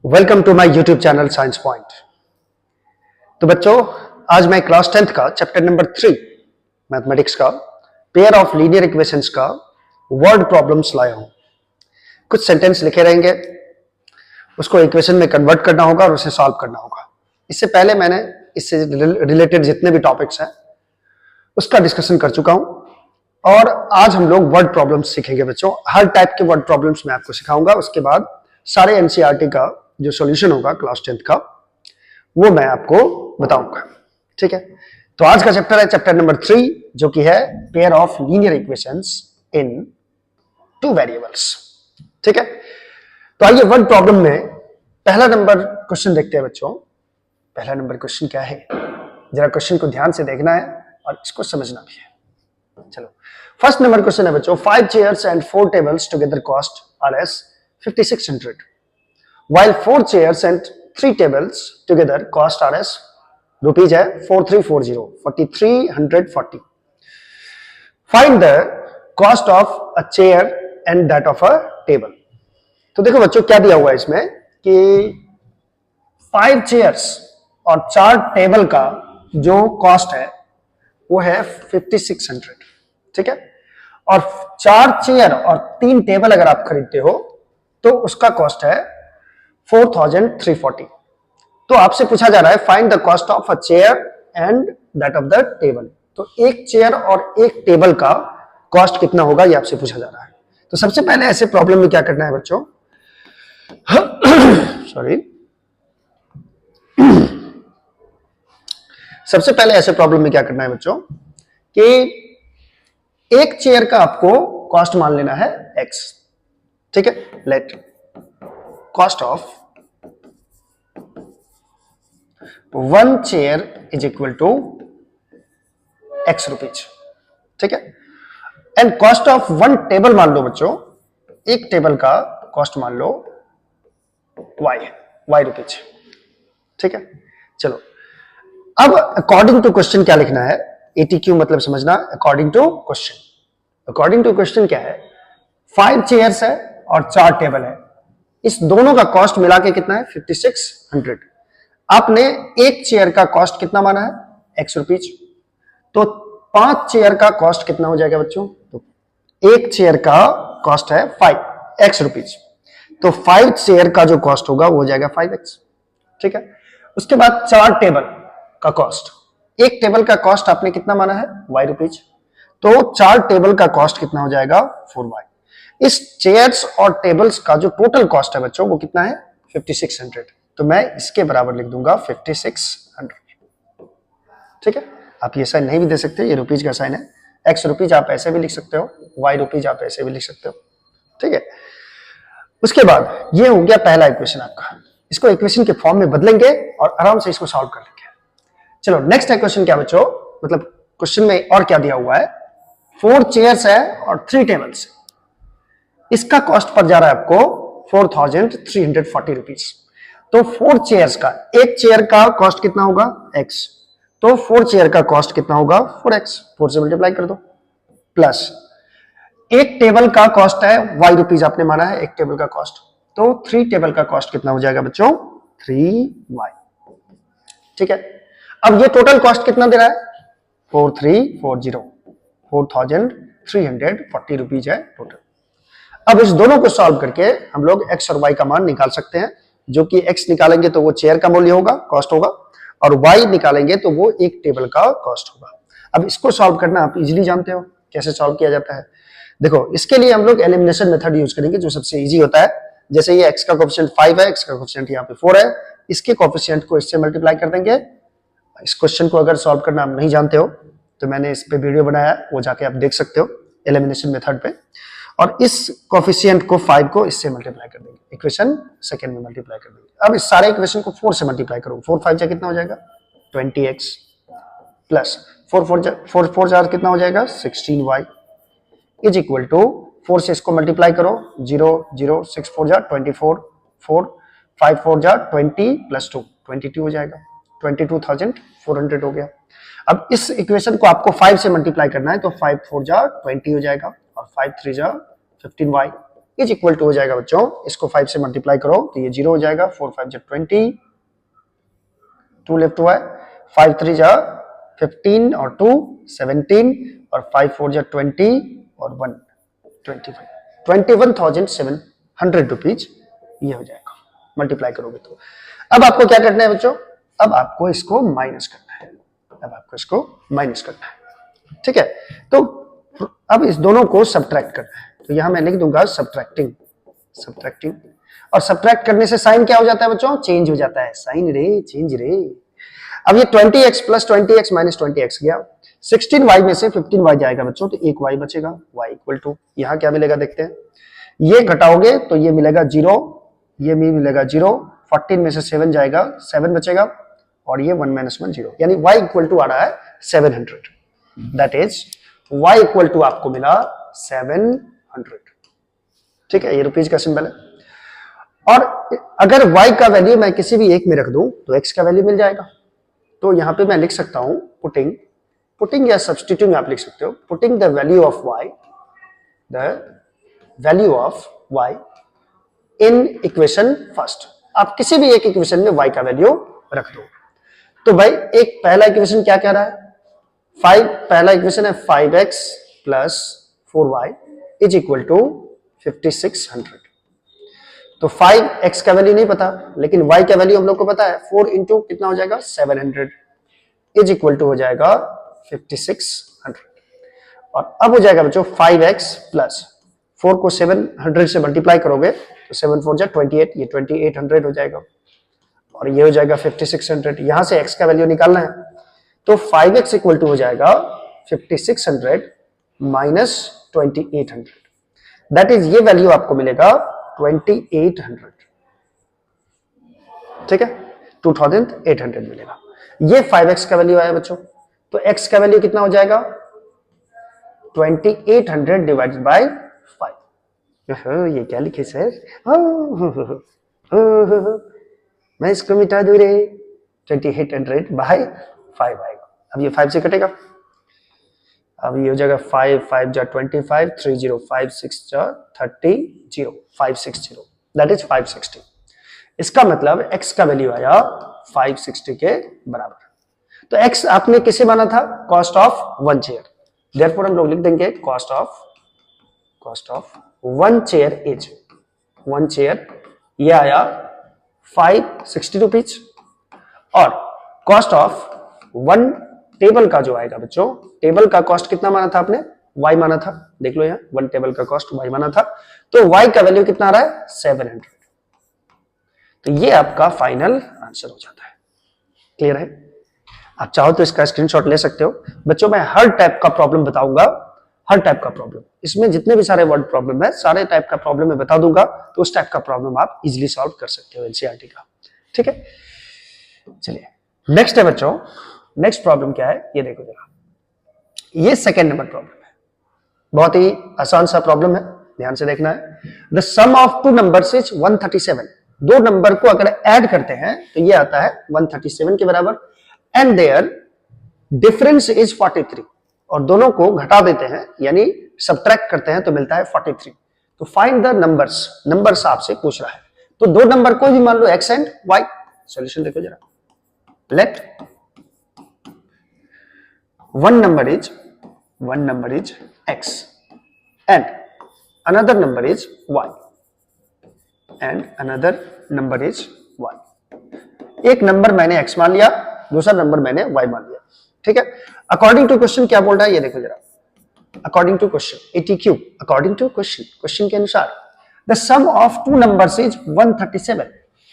Welcome to my YouTube channel science point. तो बच्चों, आज मैं क्लास 10th का चैप्टर नंबर 3 मैथमेटिक्स का पेयर ऑफ लीनियर इक्वेशंस का वर्ड प्रॉब्लम्स लाया हूं। कुछ सेंटेंस लिखे रहेंगे, उसको इक्वेशन में कन्वर्ट करना होगा और उसे सॉल्व करना होगा। इससे पहले मैंने इससे रिलेटेड जितने भी टॉपिक्स हैं उसका डिस्कशन कर चुका हूं और आज हम लोग वर्ड प्रॉब्लम्स सीखेंगे। बच्चों, हर टाइप के वर्ड प्रॉब्लम्स मैं आपको सिखाऊंगा। उसके बाद सारे एनसीईआरटी का जो सॉल्यूशन होगा क्लास 10th का वो मैं आपको बताऊंगा। ठीक है, तो आज का चैप्टर है चैप्टर नंबर 3 जो कि है pair of linear equations in two variables. ठीक है, तो आइए वर्ड प्रॉब्लम में पहला नंबर क्वेश्चन देखते हैं। बच्चों, पहला नंबर क्वेश्चन क्या है, जरा क्वेश्चन को ध्यान से देखना है और इसको समझना भी है। चलो, फर्स्ट नंबर क्वेश्चन है बच्चों, 5 chairs and 4 tables together cost Rs 5600 while 4 chairs and 3 tables together cost Rs rupees है 4340 4340। Find the cost of a chair and that of a table। तो देखो बच्चों, क्या दिया हुआ है इसमें कि 5 chairs और 4 टेबल का जो कॉस्ट है वो है 5600। ठीक है, और 4 चेयर और 3 टेबल अगर आप खरीदते हो तो उसका कॉस्ट है 4340। तो आपसे पूछा जा रहा है find the cost of a chair and that of the table. तो एक चेयर और एक टेबल का कॉस्ट कितना होगा ये आपसे पूछा जा रहा है। तो सबसे पहले ऐसे प्रॉब्लम में क्या करना है बच्चों, सॉरी, सबसे पहले ऐसे प्रॉब्लम में क्या करना है बच्चों कि एक चेयर का आपको कॉस्ट मान लेना है x। ठीक है, let cost of 1 chair is equal to x rupees. ठीक है, एंड कॉस्ट ऑफ 1 टेबल मान लो बच्चों, एक टेबल का कॉस्ट मान लो y रुपीज। ठीक है, चलो अब अकॉर्डिंग टू क्वेश्चन क्या लिखना है, ATQ मतलब समझना, according to question. According to question क्या है, 5 चेयर्स है और 4 टेबल है, इस दोनों का कॉस्ट मिला के कितना है 5600। आपने एक चेयर का कॉस्ट कितना माना है x रुपीज, तो 5 चेयर का कॉस्ट कितना हो जाएगा बच्चों, तो एक चेयर का कॉस्ट है 5x रुपीज, तो 5 चेयर का जो कॉस्ट होगा वो हो जाएगा 5x। ठीक है, उसके बाद 4 टेबल का कॉस्ट, एक टेबल का कॉस्ट आपने कितना माना है y रुपीज, तो 4 टेबल का कॉस्ट कितना हो जाएगा 4y। इस चेयर्स और टेबल्स का जो टोटल कॉस्ट है बच्चों वो कितना है 5600, तो मैं इसके बराबर लिख दूंगा 5600। ठीक है, आप ये साइन नहीं भी दे सकते, ये रुपीज का साइन है, x रुपीज आप ऐसे भी लिख सकते हो, y रुपीज आप ऐसे भी लिख सकते हो। ठीक है, उसके बाद ये हो गया पहला इक्वेशन आपका, इसको इक्वेशन के फॉर्म में बदलेंगे और आराम से इसको सॉल्व कर लेंगे। चलो नेक्स्ट इक्वेशन क्या बच्चों, मतलब क्वेश्चन में और क्या दिया हुआ है, 4 चेयर्स है और 3 टेबल्स, इसका कॉस्ट पड़ जा रहा है आपको 4340 रुपीज। तो 4 चेयर्स का, एक चेयर का कॉस्ट कितना होगा x, तो 4 चेयर का कॉस्ट कितना होगा 4x, 4 से मल्टीप्लाई कर दो, प्लस एक टेबल का कॉस्ट है y रुपीज आपने माना है एक टेबल का कॉस्ट, तो 3 टेबल का कॉस्ट कितना हो जाएगा बच्चों 3y। ठीक है, अब ये टोटल कॉस्ट कितना दे रहा है 4340, 4340 रुपीज है टोटल। अब इस दोनों को सॉल्व करके हम लोग x और y का मान निकाल सकते हैं, जो कि x निकालेंगे तो वो चेयर का मूल्य होगा, कॉस्ट होगा, और y निकालेंगे तो वो एक टेबल का कॉस्ट होगा। अब इसको सॉल्व करना आप इजीली जानते हो कैसे सॉल्व किया जाता है। देखो, इसके लिए हम लोग एलिमिनेशन मेथड यूज करेंगे जो सबसे इजी होता है। जैसे ये x का कोएफिशिएंट 5 है, x का कोएफिशिएंट यहाँ पे 4 है, इसके कोएफिशिएंट को इससे मल्टीप्लाई कर देंगे। इस क्वेश्चन को अगर सॉल्व करना आप नहीं जानते हो तो मैंने इस पे वीडियो बनाया है, वो जाके आप देख सकते हो एलिमिनेशन मेथड पे, और इस कोएफिशिएंट को 5 को इससे मल्टीप्लाई कर देंगे, इक्वेशन सेकंड में मल्टीप्लाई कर देंगे। अब इस सारे इक्वेशन को 4 से मल्टीप्लाई करो, 4 5 जा कितना हो जाएगा 20x, प्लस 4 4 जा कितना हो जाएगा 16y, इज इक्वल टू 4 से इसको मल्टीप्लाई करो, 0 0 6 4 जा 24, 4 5 4 जा 20 प्लस 2 22 हो जाएगा, 22,400 हो गया। अब इस इक्वेशन को आपको 5 से मल्टीप्लाई करना है, तो 5 4 जा 20 हो जाएगा और 5 3 जा 15y, इज इक्वल टू हो जाएगा बच्चों, इसको 5 से मल्टीप्लाई करो तो ये 0 हो जाएगा, 4 5 जा 20, 2 लेफ्ट हुआ है, 5 3 जा 15 और 2 17 और 5 4 जा 20 और 1 21,700 रुपीज ये हो जाएगा, मल्टीप्लाई करोगे तो। अब आपको क्या करना है बच्चों, अब आपको इसको माइनस करना है, अब आपको इसको माइनस करना है, ठीक है। तो अब इस दोनों को सब्ट्रैक्ट करना है, तो यहां मैं लिख दूंगा सब्ट्रैक्टिंग, सब्ट्रैक्टिंग, और सब्ट्रैक्ट करने से साइन क्या हो जाता है बच्चों, चेंज हो जाता है, साइन रे चेंज रे। अब ये 20x plus 20x minus 20x गया, 16y में से 15y जाएगा बच्चों, तो एक y बचेगा, y इक्वल टू यहां क्या मिलेगा देखते हैं, ये घटाओगे तो ये मिलेगा 0, ये भी मिलेगा 0, 14 में से 7 जाएगा, 7 बचेगा, और ये 1 माइनस 1 0, यानी y इक्वल टू आ रहा है 700, that is y equal to आपको मिला 700, ठीक है, ये रुपीज का सिंबल है। और अगर y का वैल्यू मैं किसी भी एक में रख दूं तो x का वैल्यू मिल जाएगा, तो यहां पे मैं लिख सकता हूं पुटिंग या सब्स्टिट्यूटिंग आप लिख सकते हो, putting the value of y in equation first, आप किसी भी एक इक्वेशन में y का वैल्यू रख दो। तो भाई एक पहला इक्वेशन क्या कह रहा है, 5, पहला इक्वेशन है 5x plus 4y is equal to 5600, तो 5x का वैल्यू नहीं पता, लेकिन y का वैल्यू हम लोग को पता है, 4 इंटू कितना हो जाएगा 700 इज इक्वल टू हो जाएगा 5600, और अब हो जाएगा बच्चों 5x प्लस 4 को 700 से मल्टीप्लाई करोगे तो 7 4 जा 28, ये 2800 हो जाएगा, और ये हो जाएगा 5600, यहां से x का वैल्यू निकालना है, तो 5x इक्वल टू हो जाएगा 5600 माइनस 2800, दैट इज ये वैल्यू आपको मिलेगा 2800, ठीक है, 2800 मिलेगा, ये 5x का वैल्यू आया बच्चों। तो x का वैल्यू कितना हो जाएगा 2800 डिवाइडेड बाय 5, ये क्या लिखे सर, मैं इसको मिटा दूं रे, 2800 बाय 5 आएगा, अब ये 5 से कटेगा, अब ये हो जाएगा 5 5 जा 25, 3 0 5 6 जा 30, 0 560, दैट इज 560, इसका मतलब x का वैल्यू आया 560 के बराबर। तो x आपने किसे माना था, कॉस्ट ऑफ 1 चेयर, देयरफॉर हम लोग लिख देंगे cost of 1 chair is 1 chair, ये आया 560 रुपीज, और कॉस्ट ऑफ 1 टेबल का जो आएगा बच्चों, टेबल का कॉस्ट कितना माना था आपने, y माना था, देख लो यहाँ 1 टेबल का कॉस्ट y माना था, तो y का वैल्यू कितना आ रहा है 700, तो ये आपका फाइनल आंसर हो जाता है। क्लियर है, आप चाहो तो इसका स्क्रीनशॉट ले सकते हो बच्चों, मैं हर टाइप का प्रॉब्लम बताऊंगा, हर टाइप का प्रॉब्लम, इसमें जितने भी सारे वर्ड प्रॉब्लम है सारे टाइप का प्रॉब्लम मैं बता दूंगा, तो उस टाइप का प्रॉब्लम आप इजीली सॉल्व कर सकते हो एनसीईआरटी का, ठीक है। चलिए नेक्स्ट है बच्चों, नेक्स्ट प्रॉब्लम क्या है ये देखो जरा, ये सेकेंड नंबर प्रॉब्लम है, बहुत ही आसान सा प्रॉब्लम है, ध्यान से देखना है। The sum of two numbers is 137, दो नंबर को अगर ऐड करते हैं तो ये आता है 137 के बराबर, एंड देयर डिफरेंस इज 43, और दोनों को घटा देते हैं यानी सब्ट्रैक्ट करते हैं तो मिलता है 43, तो फाइंड द नंबर्स आपसे पूछ रहा है, तो दो नंबर को भी मान लो x एंड y, सॉल्यूशन देखो जरा, late one number is x and another number is y and another number is y, एक नंबर मैंने x मान लिया, दूसरा नंबर मैंने y मान लिया, ठीक है। अकॉर्डिंग टू क्वेश्चन क्या बोल रहा है ये देखो जरा, according to question ATQ, according to question के अनुसार the sum of two numbers is 137,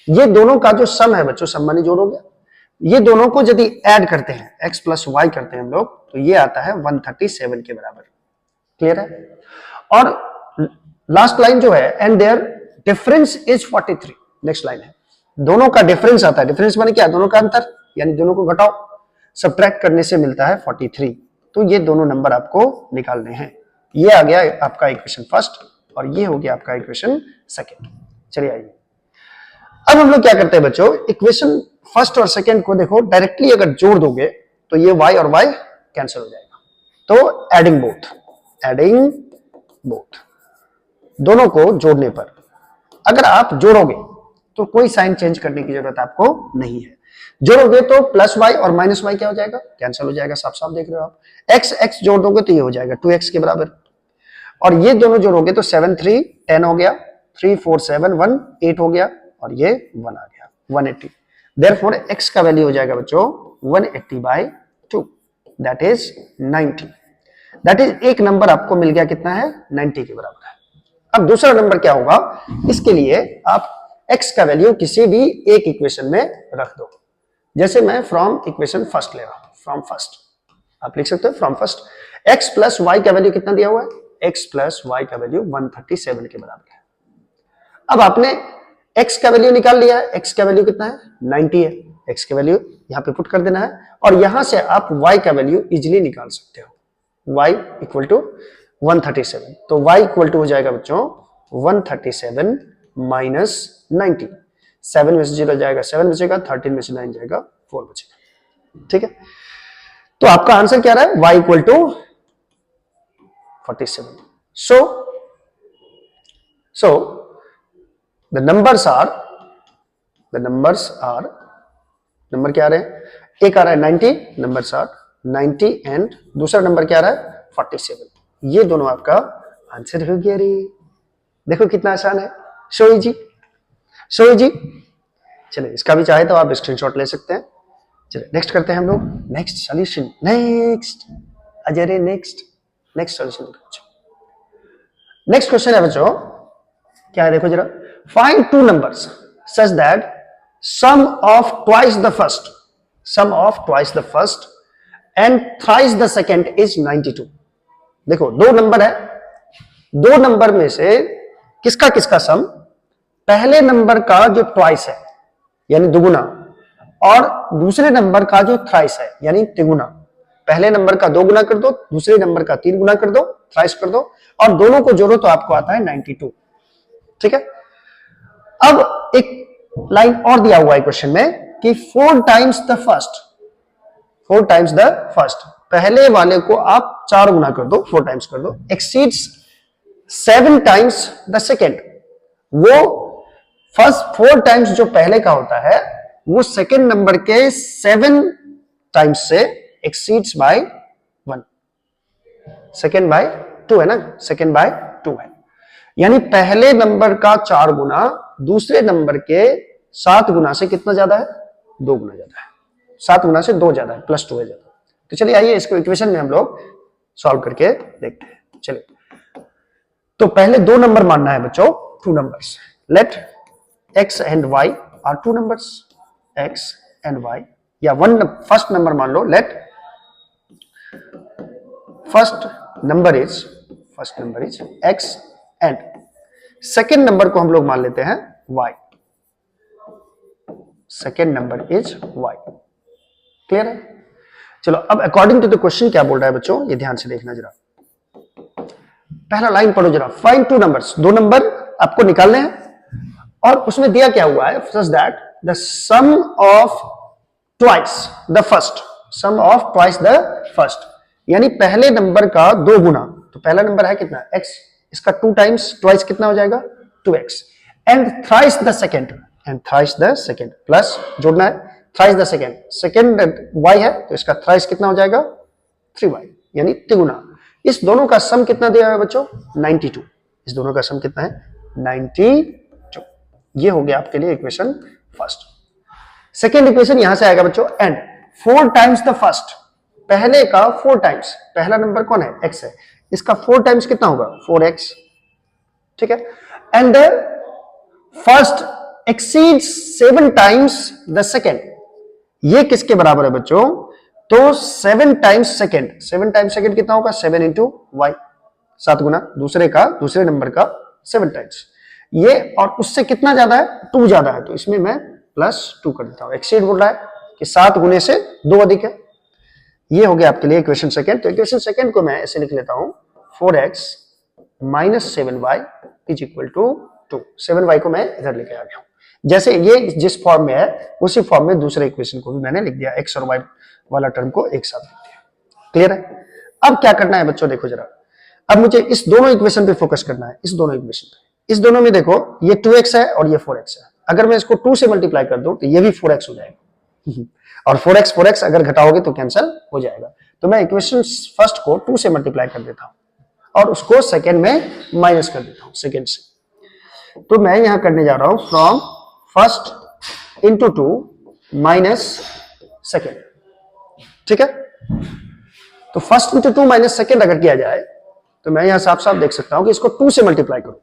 ये दोनों का जो सम है बच्चों, सम माने जोड़ हो गया, ये दोनों को यदि ऐड करते हैं x प्लस वाई करते हैं हम लोग, तो ये आता है 137 के बराबर, क्लियर है। और लास्ट लाइन जो है and their difference is 43, next line है, दोनों का डिफरेंस आता है, डिफरेंस माने क्या, दोनों का अंतर, यानी दोनों को घटाओ, सब्ट्रैक्ट करने से मिलता है 43, तो ये दोनों नंबर आपको निकालने हैं। ये आ गया आपका इक्वेशन फर्स्ट और ये हो गया आपका इक्वेशन सेकेंड। चलिए आइए अब हम लोग क्या करते हैं बच्चों, इक्वेशन फर्स्ट और सेकेंड को देखो डायरेक्टली अगर जोड़ दोगे तो ये y और y कैंसिल हो जाएगा, तो एडिंग बोथ दोनों को जोड़ने पर अगर आप जोड़ोगे तो कोई साइन चेंज करने की जरूरत आपको नहीं है। जोड़ोगे तो प्लस वाई और माइनस वाई क्या हो जाएगा, कैंसिल हो जाएगा, साफ साफ देख रहे हो आप। एक्स एक्स जोड़ दोगे तो ये हो जाएगा 2x के बराबर, और ये दोनों जोड़ोगे तो 7 3 10 हो गया, 3 4 7 1 8 हो गया, और ये 1 आ गया 180। देयरफॉर x का वैल्यू हो जाएगा बच्चों 180/2, दैट इज 90। दैट इज एक नंबर आपको मिल गया, कितना है 90 के बराबर है। अब दूसरा नंबर क्या होगा, इसके लिए आप x का वैल्यू किसी भी एक इक्वेशन में रख दो। जैसे मैं फ्रॉम इक्वेशन फर्स्ट ले रहा हूं, फ्रॉम फर्स्ट आप लिख सकते हो from first. x plus y का वैल्यू कितना दिया हुआ है, x प्लस वाई का वैल्यू 137 के बराबर है। अब आपने x का वैल्यू निकाल लिया है, x का वैल्यू कितना है 90 है, x का वैल्यू यहां पे पुट कर देना है, और यहां से आप y का वैल्यू इजीली निकाल सकते हो, y इक्वल टू 137। तो y इक्वल टू हो जाएगा बच्चों 137 माइनस 90, 7 में से 0 जाएगा 7 बचेगा, 13 में से 9 जाएगा 4 बचेगा। ठीक है, तो आपका आंसर क्या रहा है, y equal to 47। so the numbers are number क्या आ रहे हैं, एक आ रहा है 90, नंबर्स आर 90 एंड दूसरा नंबर क्या आ रहा है 47। ये दोनों आपका आंसर हो गया रे। देखो कितना आसान है, सो इजी। चलिए इसका भी चाहे तो आप स्क्रीनशॉट ले सकते हैं। चलिए नेक्स्ट करते हैं हम लोग, नेक्स्ट सॉल्यूशन, नेक्स्ट अजय नेक्स्ट सॉल्यूशन। नेक्स्ट क्वेश्चन है बच्चों, क्या है देखो जरा, find two numbers such that sum of twice the first and thrice the second is 92। देखो दो नंबर है, दो नंबर में से किसका किसका सम, पहले नंबर का जो ट्वाइस है यानी दुगुना, और दूसरे नंबर का जो थ्राइस है यानी तिगुना। पहले नंबर का 2 गुना कर दो, दूसरे नंबर का 3 गुना कर दो, थ्राइस कर दो, और दोनों को जोड़ो तो आपको आता है 92। ठीक है, अब एक लाइन और दिया हुआ है क्वेश्चन में कि 4 टाइम्स द फर्स्ट, पहले वाले को आप 4 गुना कर दो, 4 टाइम्स कर दो, एक्सीड्स 7 टाइम्स द सेकेंड। वो फर्स्ट 4 टाइम्स जो पहले का होता है वो सेकेंड नंबर के 7 टाइम्स से एक्सीड्स बाय 1, सेकेंड बाय 2 है ना, सेकेंड बाय 2 है, यानी पहले नंबर का 4 गुना दूसरे नंबर के 7 गुना से कितना ज्यादा है, 2 गुना ज्यादा है, 7 गुना से 2 ज्यादा है, +2 है ज्यादा। तो चलिए आइए इसको इक्वेशन में हम लोग सॉल्व करके देखते हैं। चलिए तो पहले 2 नंबर मानना है बच्चों, 2 numbers. Let x and y are 2 numbers, x and y, या फर्स्ट नंबर मान लो, let first number is x and second number को हम लोग मान लेते हैं y, second number is y। Clear है? चलो अब अकॉर्डिंग टू द क्वेश्चन क्या बोल रहा है बच्चों, ये ध्यान से देखना जरा। पहला लाइन पढ़ो जरा, फाइंड 2 नंबर्स, 2 नंबर आपको निकालने हैं, और उसमें दिया क्या हुआ है, such that the sum of twice the first, यानी पहले नंबर का 2 गुना, तो पहला नंबर है कितना x, इसका 2 टाइम्स ट्वाइस कितना हो जाएगा 2x, and thrice the second, plus जोड़ना है थ्राइस द सेकेंड y है तो इसका थ्राइस कितना हो जाएगा 3y, यानी तिगुना। इस दोनों का सम कितना दिया है बच्चों 92, इस दोनों का सम कितना है 92। ये हो गया आपके लिए इक्वेशन फर्स्ट। सेकेंड इक्वेशन यहां से आएगा बच्चों, एंड 4 टाइम्स द फर्स्ट, पहले का 4 टाइम्स, पहला नंबर कौन है x है, इसका 4 टाइम्स कितना होगा 4x। ठीक है, and the first exceeds 7 times the second, ये किसके बराबर है बच्चों, तो 7 टाइम्स सेकेंड कितना होगा 7 इंटू वाई, 7 गुना दूसरे नंबर का 7 टाइम्स, ये और उससे कितना ज्यादा है 2 ज्यादा है, तो इसमें मैं +2 कर देता हूं। एक्सीड बोल रहा है कि 7 गुने से 2 अधिक है। ये हो गया आपके लिए इक्वेशन सेकेंड। तो इक्वेशन सेकेंड को मैं ऐसे लिख लेता हूं, 4x minus 7y is equal to 2। 7y को मैं इधर लेके आ गया हूं, जैसे ये जिस फॉर्म में है उसी फॉर्म में दूसरे इक्वेशन को भी मैंने लिख दिया, x और y वाला टर्म को एक साथ लिख दिया। क्लियर है? अब क्या करना है बच्चों, देखो जरा, अब मुझे इस दोनों इक्वेशन पे फोकस करना है, इस दोनों इक्वेशन पे। इस दोनों में देखो ये 2x है और ये 4x है। अगर मैं इसको 2 से मल्टीप्लाई कर दूं तो ये भी 4x हो जाएगा और 4x अगर घटाओगे तो कैंसिल हो जाएगा। तो मैं इक्वेशन फर्स्ट को 2 से मल्टीप्लाई कर देता हूं और उसको सेकेंड में माइनस कर देता हूं सेकेंड से। तो मैं यहां करने जा रहा हूं from first into 2 minus second. ठीक है, तो फर्स्ट इंटू 2 माइनस सेकेंड अगर किया जाए तो मैं यहां साफ साफ देख सकता हूं कि इसको 2 से मल्टीप्लाई करूं,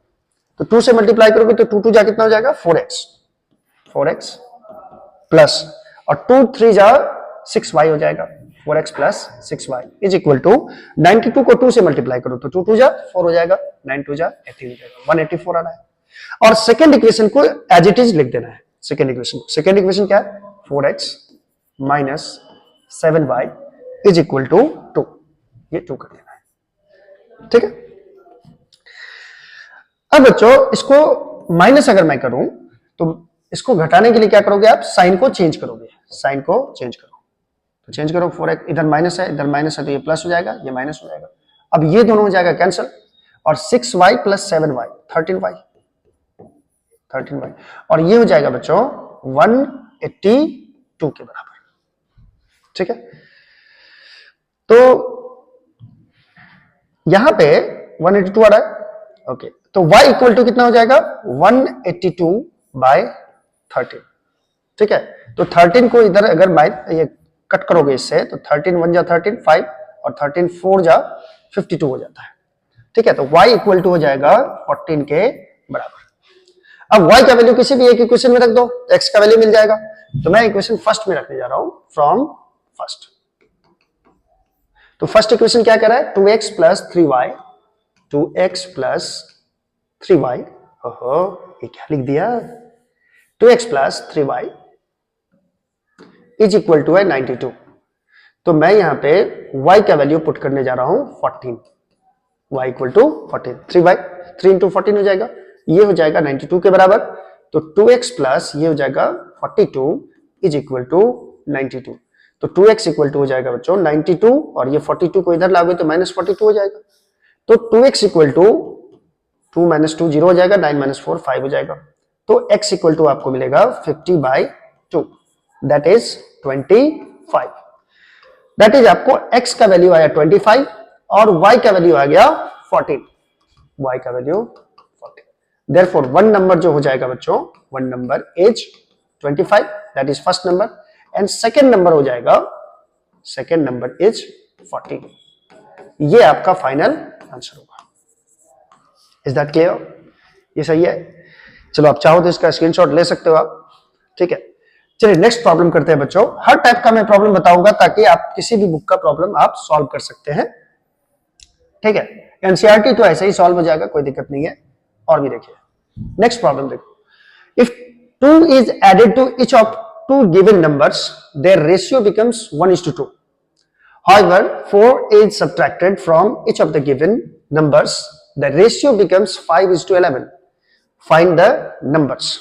तो 2 से मल्टीप्लाई करोगे तो 2 2 जा कितना हो जाएगा 4x प्लस और 2 3 जा 6y हो जाएगा, 4x plus 6y is equal to 92 को 2 से मल्टीप्लाई करो तो 2 2 जा 4 हो जाएगा, 9 2 जा 18 हो जाएगा, 184 आ रहा है। और सेकेंड इक्वेशन को एज इट इज लिख देना है। सेकेंड इक्वेशन क्या है 4x minus 7y is equal to 2, ये 2 कर देना है। ठीक है, अब बच्चों इसको माइनस अगर मैं करूं तो इसको घटाने के लिए क्या करोगे आप, साइन को चेंज करोगे, साइन को चेंज करो, तो चेंज करो 4x इधर माइनस है तो ये प्लस हो जाएगा, ये माइनस हो जाएगा। अब ये दोनों हो जाएगा कैंसिल और 6y प्लस 7y 13y और ये हो जाएगा बच्चों 182 के बराबर। ठीक है, तो यहां पे 182 आ रहा है। ओके, तो y इक्वल टू कितना हो जाएगा 182 बाय 13। ठीक है, तो 13 को इधर अगर ये कट करोगे इससे तो 13 1 जा 13 5 और 13 4 जा 52 हो जाता है। ठीक है, तो y इक्वल टू हो जाएगा 14 के बराबर। अब y का वैल्यू किसी भी एक इक्वेशन में रख दो तो x का वैल्यू मिल जाएगा। तो मैं इक्वेशन फर्स्ट में रखने जा रहा हूं फ्रॉम फर्स्ट। तो फर्स्ट इक्वेशन क्या कह रहा है 2x plus 3y 2x plus 3y, ओहो ये क्या लिख दिया, 2x plus 3y is equal to है 92। तो मैं यहां पे y का वैल्यू पुट करने जा रहा हूं 14, y इक्वल टू 14, 3 इंटू 14 हो जाएगा, ये हो जाएगा 92 के बराबर। तो 2x प्लस ये हो जाएगा 42 इज इक्वल टू 92। तो 2x इक्वल टू हो जाएगा बच्चों 92 और ये 42 को इधर लाओगे तो माइनस 42 हो जाएगा। तो 2x इक्वल टू 2 माइनस 2 0 हो जाएगा, 9 माइनस 4 5 हो जाएगा। तो x इक्वल टू आपको मिलेगा 50 by 2 that is 25। That is आपको x का वैल्यू आया 25 और y का वैल्यू आ गया 14, y का वैल्यू 14। देयरफॉर वन नंबर जो हो जाएगा बच्चों, one number is 25 that is first number and second number हो जाएगा, सेकेंड नंबर इज 14। ये आपका फाइनल आंसर होगा। Is that clear? ये सही है। चलो आप चाहो तो इसका स्क्रीनशॉट ले सकते हो आप। ठीक है, चलिए नेक्स्ट प्रॉब्लम करते हैं बच्चों। हर टाइप का मैं प्रॉब्लम बताऊंगा ताकि आप किसी भी बुक का प्रॉब्लम आप सॉल्व कर सकते हैं। ठीक है, एनसीईआरटी तो ऐसे ही सॉल्व हो जाएगा, कोई दिक्कत नहीं है। और भी देखिए नेक्स्ट प्रॉब्लम देखो, if 2 is added to each of 2 given numbers their ratio becomes 1:2. However, 4 is subtracted from each of the given numbers, the ratio becomes 5:11. Find the numbers.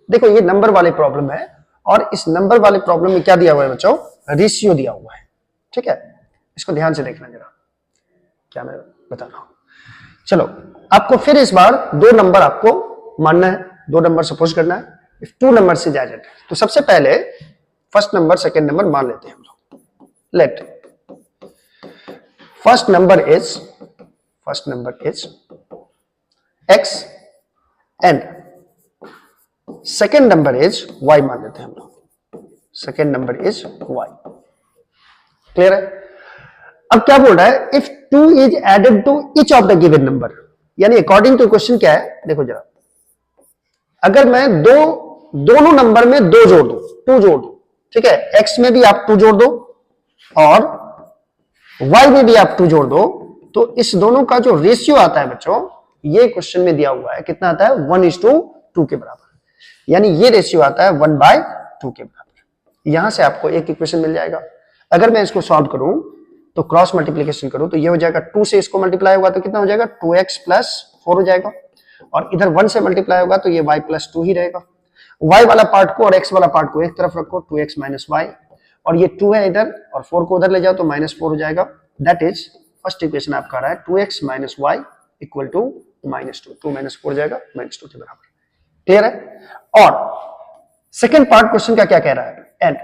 देखो ये नंबर वाले प्रॉब्लम है और इस नंबर वाले problem में क्या दिया हुआ है बच्चों, रेशियो दिया हुआ है। ठीक है, इसको ध्यान से देखना जरा क्या मैं बता रहा हूं। चलो आपको फिर इस बार 2 नंबर आपको मानना है, 2 नंबर सपोज करना है। इफ 2 नंबर से जाएगा तो सबसे पहले फर्स्ट नंबर सेकेंड नंबर मान लेते हैं हम लोग। Let first number is x and second number is y मान लेते हैं हम लोग। Second number is y। Clear है? अब क्या बोल रहा है, if 2 is added to each of the given number, यानी अकॉर्डिंग टू क्वेश्चन क्या है देखो जरा, अगर मैं दोनों नंबर में 2 जोड़ दो, 2 जोड़ दो, ठीक है, x में भी आप 2 जोड़ दो और y में भी आप 2 जोड़ दो, तो इस दोनों का जो रेशियो आता है बच्चों, ये क्वेश्चन में दिया हुआ है कितना आता है 1:2 के बराबर, यानी ये रेशियो आता है 1/2 के बराबर। यहां से आपको एक इक्वेशन मिल जाएगा। अगर मैं इसको सॉल्व करूं तो क्रॉस मल्टीप्लीकेशन करूं तो ये हो जाएगा 2 से इसको मल्टीप्लाई होगा तो कितना हो जाएगा 2x प्लस 4 हो जाएगा और इधर 1 से मल्टीप्लाई होगा तो ये y प्लस 2 ही रहेगा। y वाला पार्ट को और x वाला पार्ट को एक तरफ रखो, 2x माइनस y, और ये 2 है इधर और 4 को उधर ले जाओ तो -4 हो जाएगा। दैट इज फर्स्ट इक्वेशन आपका आ रहा है 2x minus y equal to -2, 2 minus 4 जाएगा -2 के बराबर। क्लियर है। और सेकेंड पार्ट क्वेश्चन का क्या कह रहा है, एंड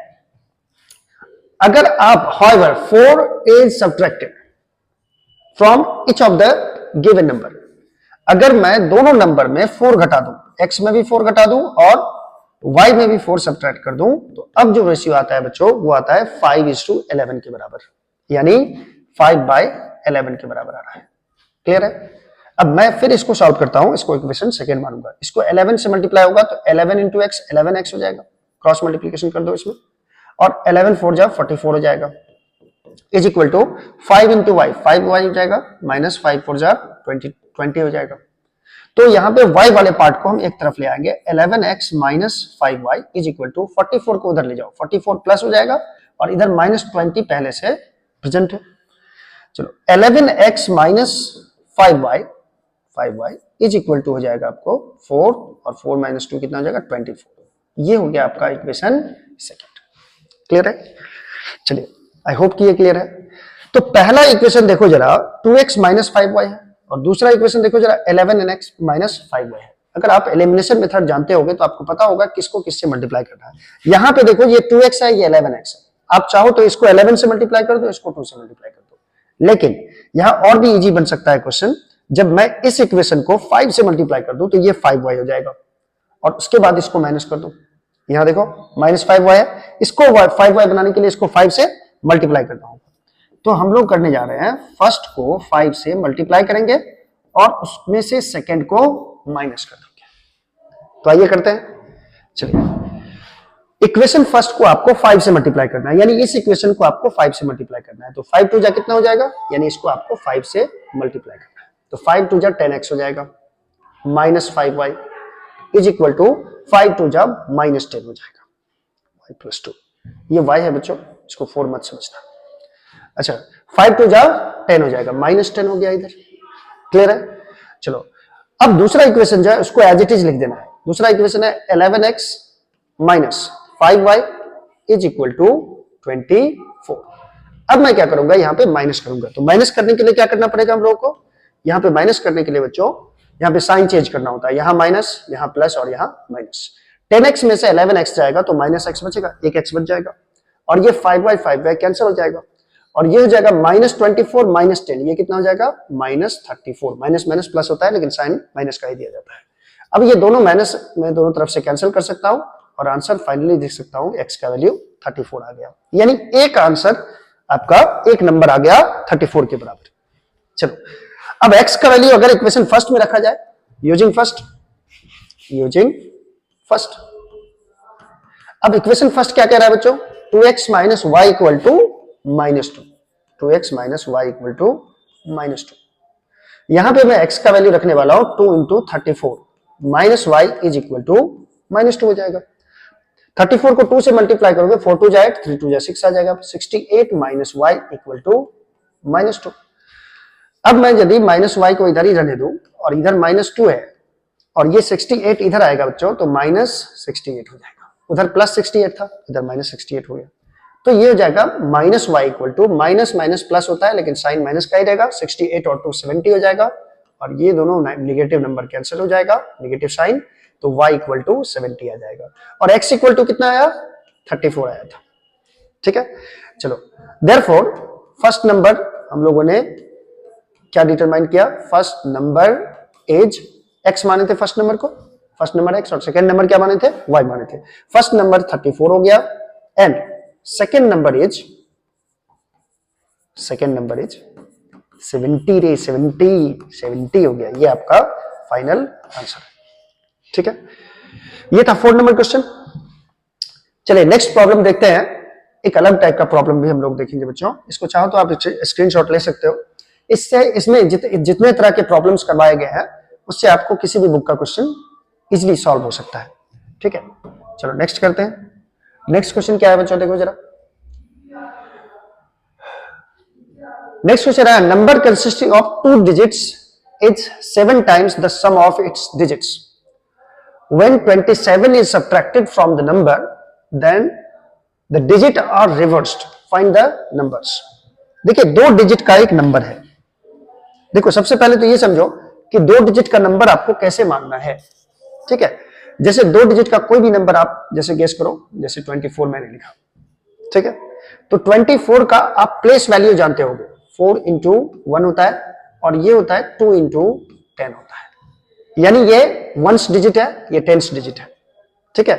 अगर आप however 4 is subtracted from each of the given number, अगर मैं दोनों नंबर में 4 घटा दूं, x में भी 4 घटा दूं और y में भी 4 सब्ट्रैक्ट कर दूं, तो अब जो रेशियो आता है बच्चों वो आता है 5:11 के बराबर, यानी 5/11 के बराबर आ रहा है। क्लियर है। अब मैं फिर इसको सॉल्व करता हूं, इसको इक्वेशन सेकंड मानूंगा, इसको 11 से मल्टीप्लाई होगा तो 11 इंटू एक्स 11x हो जाएगा, क्रॉस मल्टीप्लीकेशन कर दो इसमें, और 11 4 जा 44 हो जाएगा, is equal to 5 into y 5y हो जाएगा, माइनस 5 4 जा 20 हो जाएगा। तो यहाँ पे y वाले पार्ट को हम एक तरफ ले आएंगे, 11x minus 5y is equal to 44 को उधर ले जाओ, 44 प्लस हो जाएगा और इधर -20 पहले से प्रेजेंट है। चलो 11x minus 5y is equal to हो जाएगा आपको 4 और 4 माइनस 2 कितना हो जाएगा 24। ये हो गया आपका इक्वेशन सेकंड। क्लियर है। चलिए आई होप कि ये क्लियर है। तो पहला इक्वेशन देखो जरा 2x माइनस 5y है और दूसरा इक्वेशन देखो जरा 11x माइनस 5y है। अगर आप एलिमिनेशन मेथड जानते होंगे तो आपको पता होगा किसको किससे मल्टीप्लाई करना है। यहां पे देखो ये 2x है, ये 11x है, आप चाहो तो इसको 11 से मल्टीप्लाई कर दो, इसको 2 से मल्टीप्लाई कर दो। लेकिन यहां और भी इजी बन सकता है क्वेश्चन, जब मैं इस इक्वेशन को 5 से मल्टीप्लाई कर दूं तो ये 5y हो जाएगा और उसके बाद इसको माइनस कर दो। यहां देखो -5y है, इसको 5y बनाने के लिए इसको 5 से मल्टीप्लाई करना होगा। तो हम लोग करने जा रहे हैं, फर्स्ट को 5 से मल्टीप्लाई करेंगे और उसमें से सेकंड को माइनस कर देंगे। तो आइए करते हैं। चलिए इक्वेशन फर्स्ट को आपको 5 से मल्टीप्लाई करना है, यानी इस इक्वेशन को आपको 5 से मल्टीप्लाई करना है। तो 5 2 जा कितना हो जाएगा, यानी इसको आपको 5 से मल्टीप्लाई करना है। तो 5 2 जा 10x हो जाएगा, minus 5y is equal to 5 2 जा -10 हो जाएगा, y प्लस 2। ये y है बच्चों, इसको 4 मत समझना। अच्छा 5 2 जा 10 हो जाएगा, -10 हो गया इधर। क्लियर है। चलो अब दूसरा इक्वेशन जो है उसको एज इट इज लिख देना है। दूसरा इक्वेशन है 11x minus 5y is equal to 24। अब मैं क्या करूंगा, यहां पे माइनस करूंगा। तो माइनस करने के लिए क्या करना पड़ेगा हम लोगों को, यहां पे माइनस करने के लिए बच्चों यहां पे साइन चेंज करना होता है, यहां माइनस यहां प्लस और यहां माइनस। 10x में से 11x जाएगा तो -x बचेगा, 1x बच जाएगा और ये 5y कैंसिल हो जाएगा और ये हो जाएगा -24 -10, ये कितना हो जाएगा -34। माइनस माइनस प्लस होता है लेकिन साइन माइनस का ही दिया जाता है। अब ये दोनों माइनस मैं दोनों तरफ से कैंसिल कर सकता हूं और आंसर फाइनली देख सकता हूं, x का वैल्यू 34 आ गया, यानी एक आंसर आपका एक नंबर आ गया 34 के बराबर। चलो अब x का वैल्यू अगर इक्वेशन फर्स्ट में रखा जाए, यूजिंग फर्स्ट। अब इक्वेशन फर्स्ट क्या कह रहा है बच्चों, 2x minus y equal to -2, 2x minus y equal to -2। यहां पे मैं x का वैल्यू रखने वाला हूं 2 into 34 minus y is equal to -2 हो जाएगा। 34 को 2 से मल्टीप्लाई करोगे, 4 2 जा 8, 3 2 जा 6 आ जाएगा, 68 माइनस वाई इक्वल टू -2। अब मैं यदि -y को इधर ही रहने दूं और इधर -2 है और ये 68 इधर आएगा बच्चों तो -68 हो जाएगा, उधर +68 था इधर -68 हो गया। तो ये हो जाएगा -y equal to minus minus plus होता है लेकिन साइन माइनस का ही रहेगा, 68 और 2 70 हो जाएगा और ये दोनों नेगेटिव नंबर कैंसिल हो जाएगा, नेगेटिव साइन, तो y इक्वल टू 70 आ जाएगा और x इक्वल टू कितना आया 34 आया था। ठीक है। चलो देयरफॉर फर्स्ट नंबर हम लोगों ने क्या डिटरमाइन किया, फर्स्ट नंबर इज x माने थे, फर्स्ट नंबर को फर्स्ट नंबर x और सेकंड नंबर क्या माने थे y माने थे। फर्स्ट नंबर 34 हो गया एंड सेकंड नंबर इज 70 रे 70 हो गया, ये आपका फाइनल आंसर है। ठीक है, ये था 4 नंबर क्वेश्चन। चलिए नेक्स्ट प्रॉब्लम देखते हैं। एक अलग टाइप का प्रॉब्लम भी हम लोग देखेंगे बच्चों, इसको चाहो तो आप स्क्रीनशॉट ले सकते हो। इसमें जितने तरह के प्रॉब्लम्स करवाए गए हैं उससे आपको किसी भी बुक का क्वेश्चन इजीली सॉल्व हो सकता है। ठीक है, चलो नेक्स्ट करते हैं। नेक्स्ट क्वेश्चन क्या है बच्चों, देखो जरा। नेक्स्ट क्वेश्चन है, number consisting of 2 digits is 7 times the sum of its digits. When 27 is subtracted from the number, then the digit are reversed. Find the numbers. देखिए 2 डिजिट का एक नंबर है देखो सबसे पहले तो ये समझो कि 2 डिजिट का नंबर आपको कैसे मानना है, ठीक है। जैसे 2 डिजिट का कोई भी नंबर आप जैसे गेस करो, जैसे 24 मैंने लिखा, ठीक है। तो 24 का आप प्लेस वैल्यू जानते होगे, 4 इंटू 1 होता है और ये होता है 2 इंटू 10 होता है, यानी ये 1s डिजिट है, ये 10s डिजिट है, ठीक है।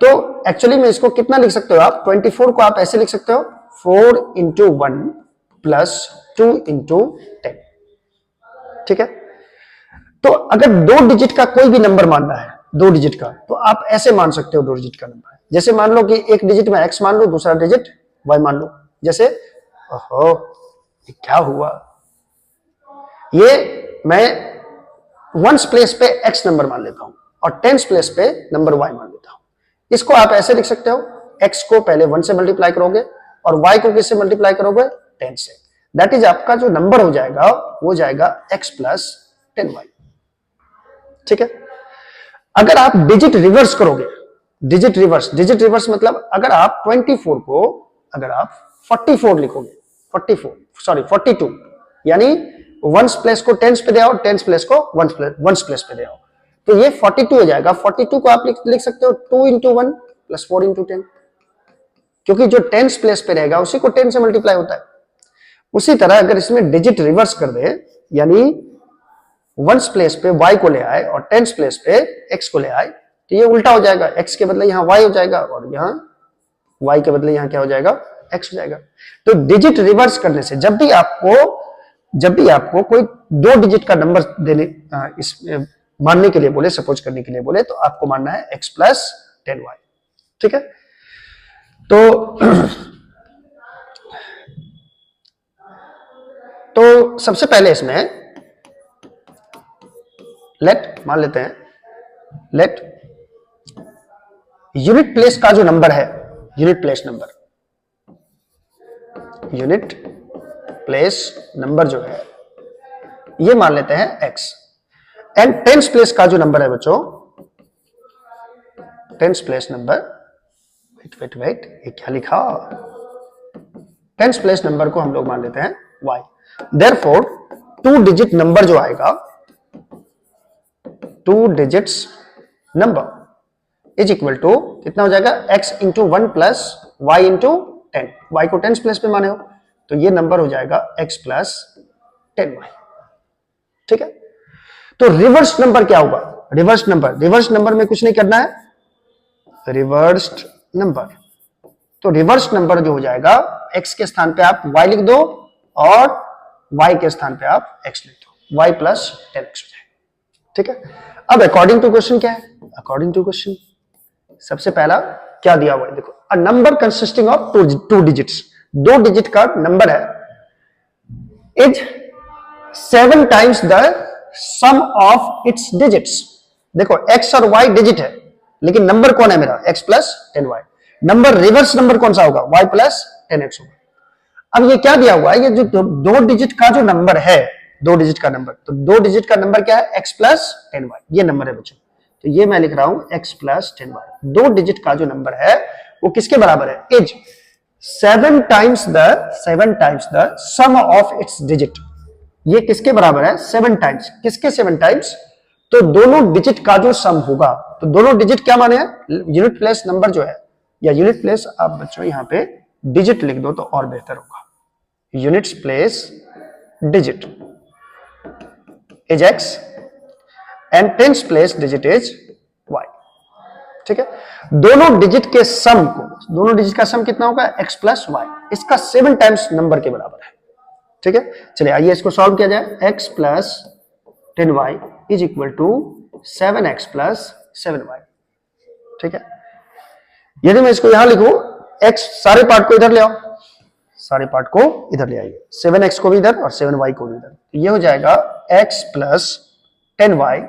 तो एक्चुअली में इसको कितना लिख सकते हो आप, 24 को आप ऐसे लिख सकते हो 4 इंटू 1 प्लस 2 इंटू 10, ठीक है। तो अगर 2 डिजिट का कोई भी नंबर मानना है, 2 डिजिट का, तो आप ऐसे मान सकते हो 2 डिजिट का नंबर। जैसे मान लो कि एक डिजिट में x मान लो, दूसरा डिजिट y मान लो। जैसे ओहो ये क्या हुआ, ये मैं 1s प्लेस पे x नंबर मान लेता हूं और 10s प्लेस पे नंबर y मान लेता हूं। इसको आप ऐसे लिख सकते हो, x को पहले 1 से मल्टीप्लाई करोगे और y को किससे मल्टीप्लाई करोगे, 10 से। दैट इज आपका जो नंबर हो जाएगा वो जाएगा x प्लस 10y, ठीक है। अगर आप डिजिट रिवर्स करोगे, डिजिट रिवर्स मतलब अगर आप 24 को अगर आप 44 लिखोगे, 42, यानी 1s प्लेस को 10s पे दे आओ, 10s प्लेस को 1s प्लेस पे दे आओ, तो ये 42 हो जाएगा। 42 को आप लिख सकते हो 2 इंटू 1 प्लस 4 इंटू 10, क्योंकि जो 10s प्लेस पे रहेगा उसी को 10 से मल्टीप्लाई होता है। उसी तरह अगर इसमें डिजिट रिवर्स कर दे, यानी 1s प्लेस पे y को ले आए और 10s प्लेस पे x को ले आए, तो ये उल्टा हो जाएगा, x के बदले यहां y हो जाएगा और यहां y के बदले यहां क्या हो जाएगा, x हो जाएगा। तो डिजिट रिवर्स करने से जब भी आपको कोई 2 डिजिट का नंबर मानने के लिए बोले, सपोज करने के लिए बोले, तो आपको मानना है x प्लस 10y, ठीक है। तो सबसे पहले इसमें मान लेते हैं, यूनिट प्लेस का जो नंबर है, यूनिट प्लेस नंबर जो है ये मान लेते हैं x, एंड 10s प्लेस का जो नंबर है बच्चों, 10s प्लेस नंबर, वेट ये क्या लिखा, 10s प्लेस नंबर को हम लोग मान लेते हैं y। देयरफॉर 2 डिजिट नंबर जो आएगा, 2 digits number is equal to कितना हो जाएगा, x into 1 plus y into 10, y को 10s प्लेस पे माने हो तो ये नंबर हो जाएगा x प्लस 10y, ठीक है। तो रिवर्स नंबर क्या होगा, रिवर्स नंबर में कुछ नहीं करना है, रिवर्स्ड नंबर, तो रिवर्स नंबर जो हो जाएगा x के स्थान पे आप y लिख दो और y के स्थान पे आप x लिख दो, y प्लस 10x हो जाएगा, ठीक है। अब अकॉर्डिंग टू क्वेश्चन क्या है, अकॉर्डिंग टू क्वेश्चन सबसे पहला क्या दिया हुआ है, देखो, a number consisting of 2 digits, 2 digit का नंबर है, is 7 times the sum of its digits. देखो x और y डिजिट है, लेकिन नंबर कौन है मेरा, x plus 10y। Number reverse number कौन सा होगा, y प्लस 10x होगा। अब ये क्या दिया हुआ है, ये जो 2 डिजिट का जो नंबर है, 2 डिजिट का नंबर, तो 2 डिजिट का नंबर क्या है, x प्लस 10y, ये नंबर है बच्चों। तो ये मैं लिख रहा हूं x प्लस 10y। 2 डिजिट का जो नंबर है वो किसके बराबर है, is 7 times the sum of its digit. ये किसके बराबर है, 7 टाइम्स, किसके 7 टाइम्स, तो दोनों डिजिट का जो सम होगा, तो दोनों डिजिट क्या माने हैं, यूनिट प्लेस नंबर जो है, या यूनिट प्लेस आप बच्चों यहां पे डिजिट लिख दो तो और बेहतर होगा, units place digit is x and 10s place digit is y, ठीक है। दोनों डिजिट के सम को, दोनों डिजिट का सम कितना होगा, x प्लस y, इसका 7 टाइम्स नंबर के बराबर है, ठीक है। चलिए आइए इसको सॉल्व किया जाए, x plus 10y is equal to 7x plus 7y, ठीक है। यदि मैं इसको यहां लिखूं, x सारे पार्ट को इधर ले आओ, सारे पार्ट को इधर ले आइए, 7x को भी इधर और 7y को भी इधर, तो ये हो जाएगा x plus 10y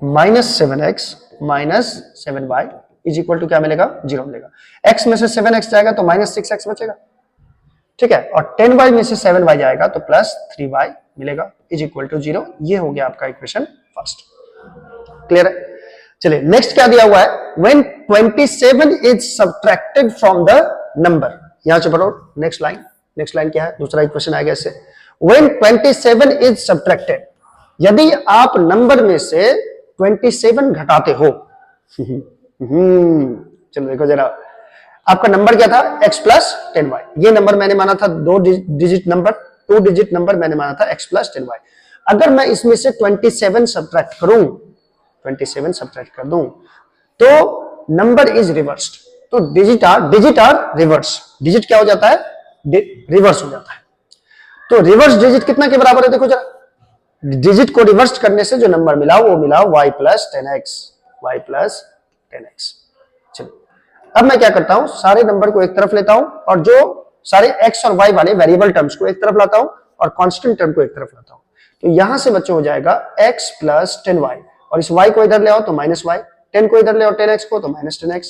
minus 7x minus 7y is equal to क्या मिलेगा, 0 मिलेगा। x में से 7x जाएगा तो माइनस 6x बचेगा, ठीक है, और 10y में से 7y जाएगा तो प्लस 3y मिलेगा इज इक्वल टू 0। ये हो गया आपका इक्वेशन फर्स्ट, क्लियर है। चलिए नेक्स्ट क्या दिया हुआ है, when 27 is subtracted from the number, यहां से पढ़ो नेक्स्ट लाइन क्या है, दूसरा इक्वेशन आएगा इससे, व्हेन 27 इज सब्ट्रैक्टेड, यदि आप नंबर में से 27 घटाते हो चलो देखो जरा, आपका नंबर क्या था x प्लस 10y, ये नंबर मैंने माना था 2 डिजिट नंबर, 2 डिजिट नंबर मैंने माना था x प्लस 10y। अगर मैं इसमें से 27 सब्ट्रैक्ट करूं, 27 सब्ट्रैक्ट कर दूं, तो नंबर इज रिवर्स्ड। तो डिजिट आर रिवर्स, डिजिट क्या हो जाता है, रिवर्स हो जाता है। तो रिवर्स डिजिट कितना के बराबर है, देखो जरा, डिजिट को रिवर्स करने से जो नंबर मिला वो मिला y plus 10x, y plus 10x। चलो अब मैं क्या करता हूं, सारे नंबर को एक तरफ लेता हूं और जो सारे x और y वाले वेरिएबल टर्म्स को एक तरफ लाता हूं और कांस्टेंट टर्म को एक तरफ लाता हूं। तो यहां से बच्चों हो जाएगा x प्लस 10y, और इस y को इधर ले आओ तो माइनस y, 10 को इधर ले आओ 10x को तो minus 10x,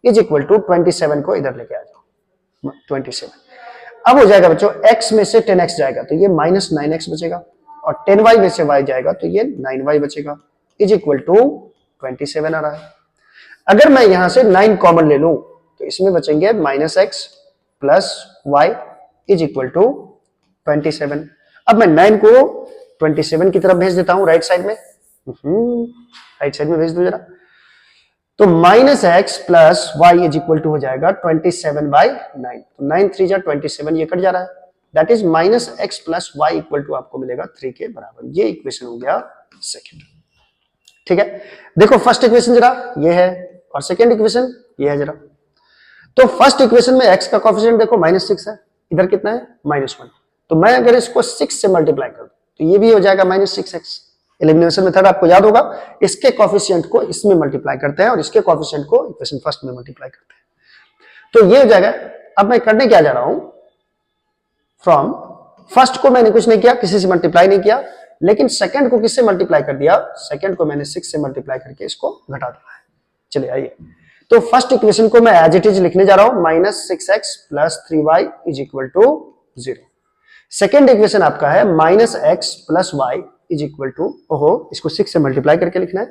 is equal to 27 को इधर लेके आ जाओ 27। अब हो जाएगा बच्चों, x में से 10x जाएगा तो ये माइनस 9x बचेगा, और 10y में से y जाएगा तो ये 9y बचेगा, इज इक्वल टू 27 आ रहा है। अगर मैं यहां से 9 कॉमन ले लूं तो इसमें बचेंगे minus x plus y is equal to 27। अब मैं 9 को 27 की तरफ भेज देता हूं, राइट साइड में, राइट साइड में भेज दो जरा। तो minus x plus y is equal to हो जाएगा 27 बाई 9, तो 9 3 जा 27, ये कट जा रहा है, that is minus x plus y equal to आपको मिलेगा 3 के बराबर। ये इक्वेशन हो गया सेकंड। ठीक है, देखो फर्स्ट इक्वेशन जरा ये है और सेकंड इक्वेशन ये है जरा। तो फर्स्ट इक्वेशन में x का कोएफिशिएंट देखो -6 है, इधर कितना है -1, तो मैं अगर इसको 6 से मल्टीप्लाई कर दूं तो ये भी हो जाएगा -6x। एलिमिनेशन मेथड आपको याद होगा, इसके कोएफिशिएंट को इसमें मल्टीप्लाई करते हैं और इसके कोएफिशिएंट को इक्वेशन फर्स्ट में मल्टीप्लाई करते हैं, तो ये हो जाएगा। अब मैं करने क्या जा रहा हूं, फ्रॉम फर्स्ट को मैंने कुछ नहीं किया, किसी से मल्टीप्लाई नहीं किया, लेकिन सेकंड को किससे मल्टीप्लाई कर दिया, सेकंड को मैंने 6 से मल्टीप्लाई करके इसको घटा दिया है। चलिए आइए, तो फर्स्ट इक्वेशन को मैं एज इट इज लिखने जा रहा हूं, -6x plus 3y is equal to 0। Second equation आपका है -x plus y is equal to, ओहो इसको 6 से मल्टीप्लाई करके लिखना है,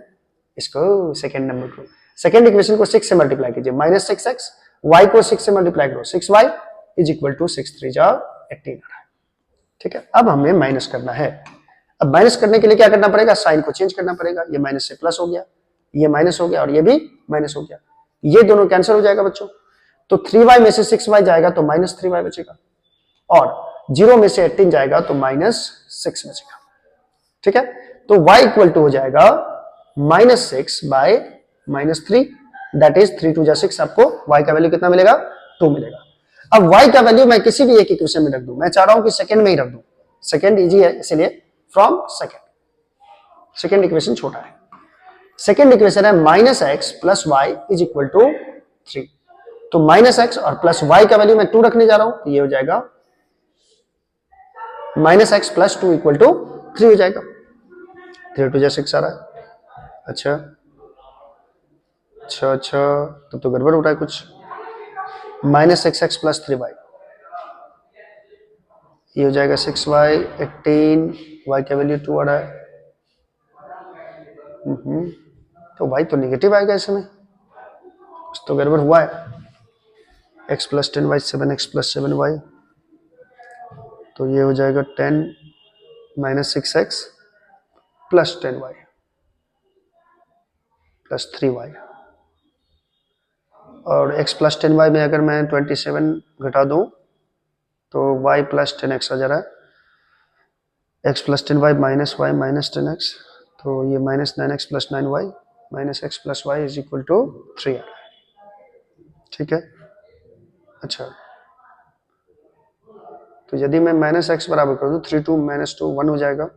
इसको सेकेंड नंबर को, सेकेंड इक्वेशन को 6 से मल्टीप्लाई कीजिए, -6x, y को 6 से मल्टीप्लाई करो 6y इज इक्वल टू 6 3 जा 18। ठीक है, अब हमें माइनस करना है। अब माइनस करने के लिए क्या करना पड़ेगा, साइन को चेंज करना पड़ेगा, ये माइनस से प्लस हो गया, ये माइनस हो गया और ये भी माइनस हो गया, ये दोनों कैंसिल हो जाएगा बच्चों। तो 3y में से 6y जाएगा तो -3y बचेगा, और 0 में से 18 जाएगा तो -6 बचेगा। ठीक है, तो y इक्वल टू हो जाएगा -6 बाय -3, दैट इज 3 2 जा 6, आपको y का वैल्यू कितना मिलेगा, 2 मिलेगा। अब y का वैल्यू मैं किसी भी एक इक्वेशन में रख दूं, मैं चाह रहा हूं कि सेकंड में ही रख दूं, सेकंड इजी है इसलिए फ्रॉम सेकंड इक्वेशन छोटा है। सेकेंड इक्वेशन है -x plus y is equal to 3, तो -x और प्लस y का वैल्यू मैं 2 रखने जा रहा हूं, तो ये हो जाएगा -x प्लस 2 इक्वल टू 3 हो जाएगा, 3 2 जा 6 आ रहा है। अच्छा अच्छा अच्छा, तो गड़बड़ हो रहा है कुछ, -xx प्लस 3y, ये हो जाएगा 6y 18, y का वैल्यू 2 आ रहा है, तो y तो निगेटिव आएगा इसमें, कुछ तो गड़बड़ हुआ है। x plus 10y 7x plus 7y, तो ये हो जाएगा 10 -6x plus 10y plus 3y, और x प्लस 10y में अगर मैं 27 घटा दूं तो y प्लस 10x आ जा रहा है, x plus 10y minus y minus 10x, तो ये -9x plus 9y minus x plus y is equal to 3 आ रहा है। ठीक है, अच्छा, तो यदि मैं -x बराबर कर दूं 3 2 -2 1 हो जाएगा।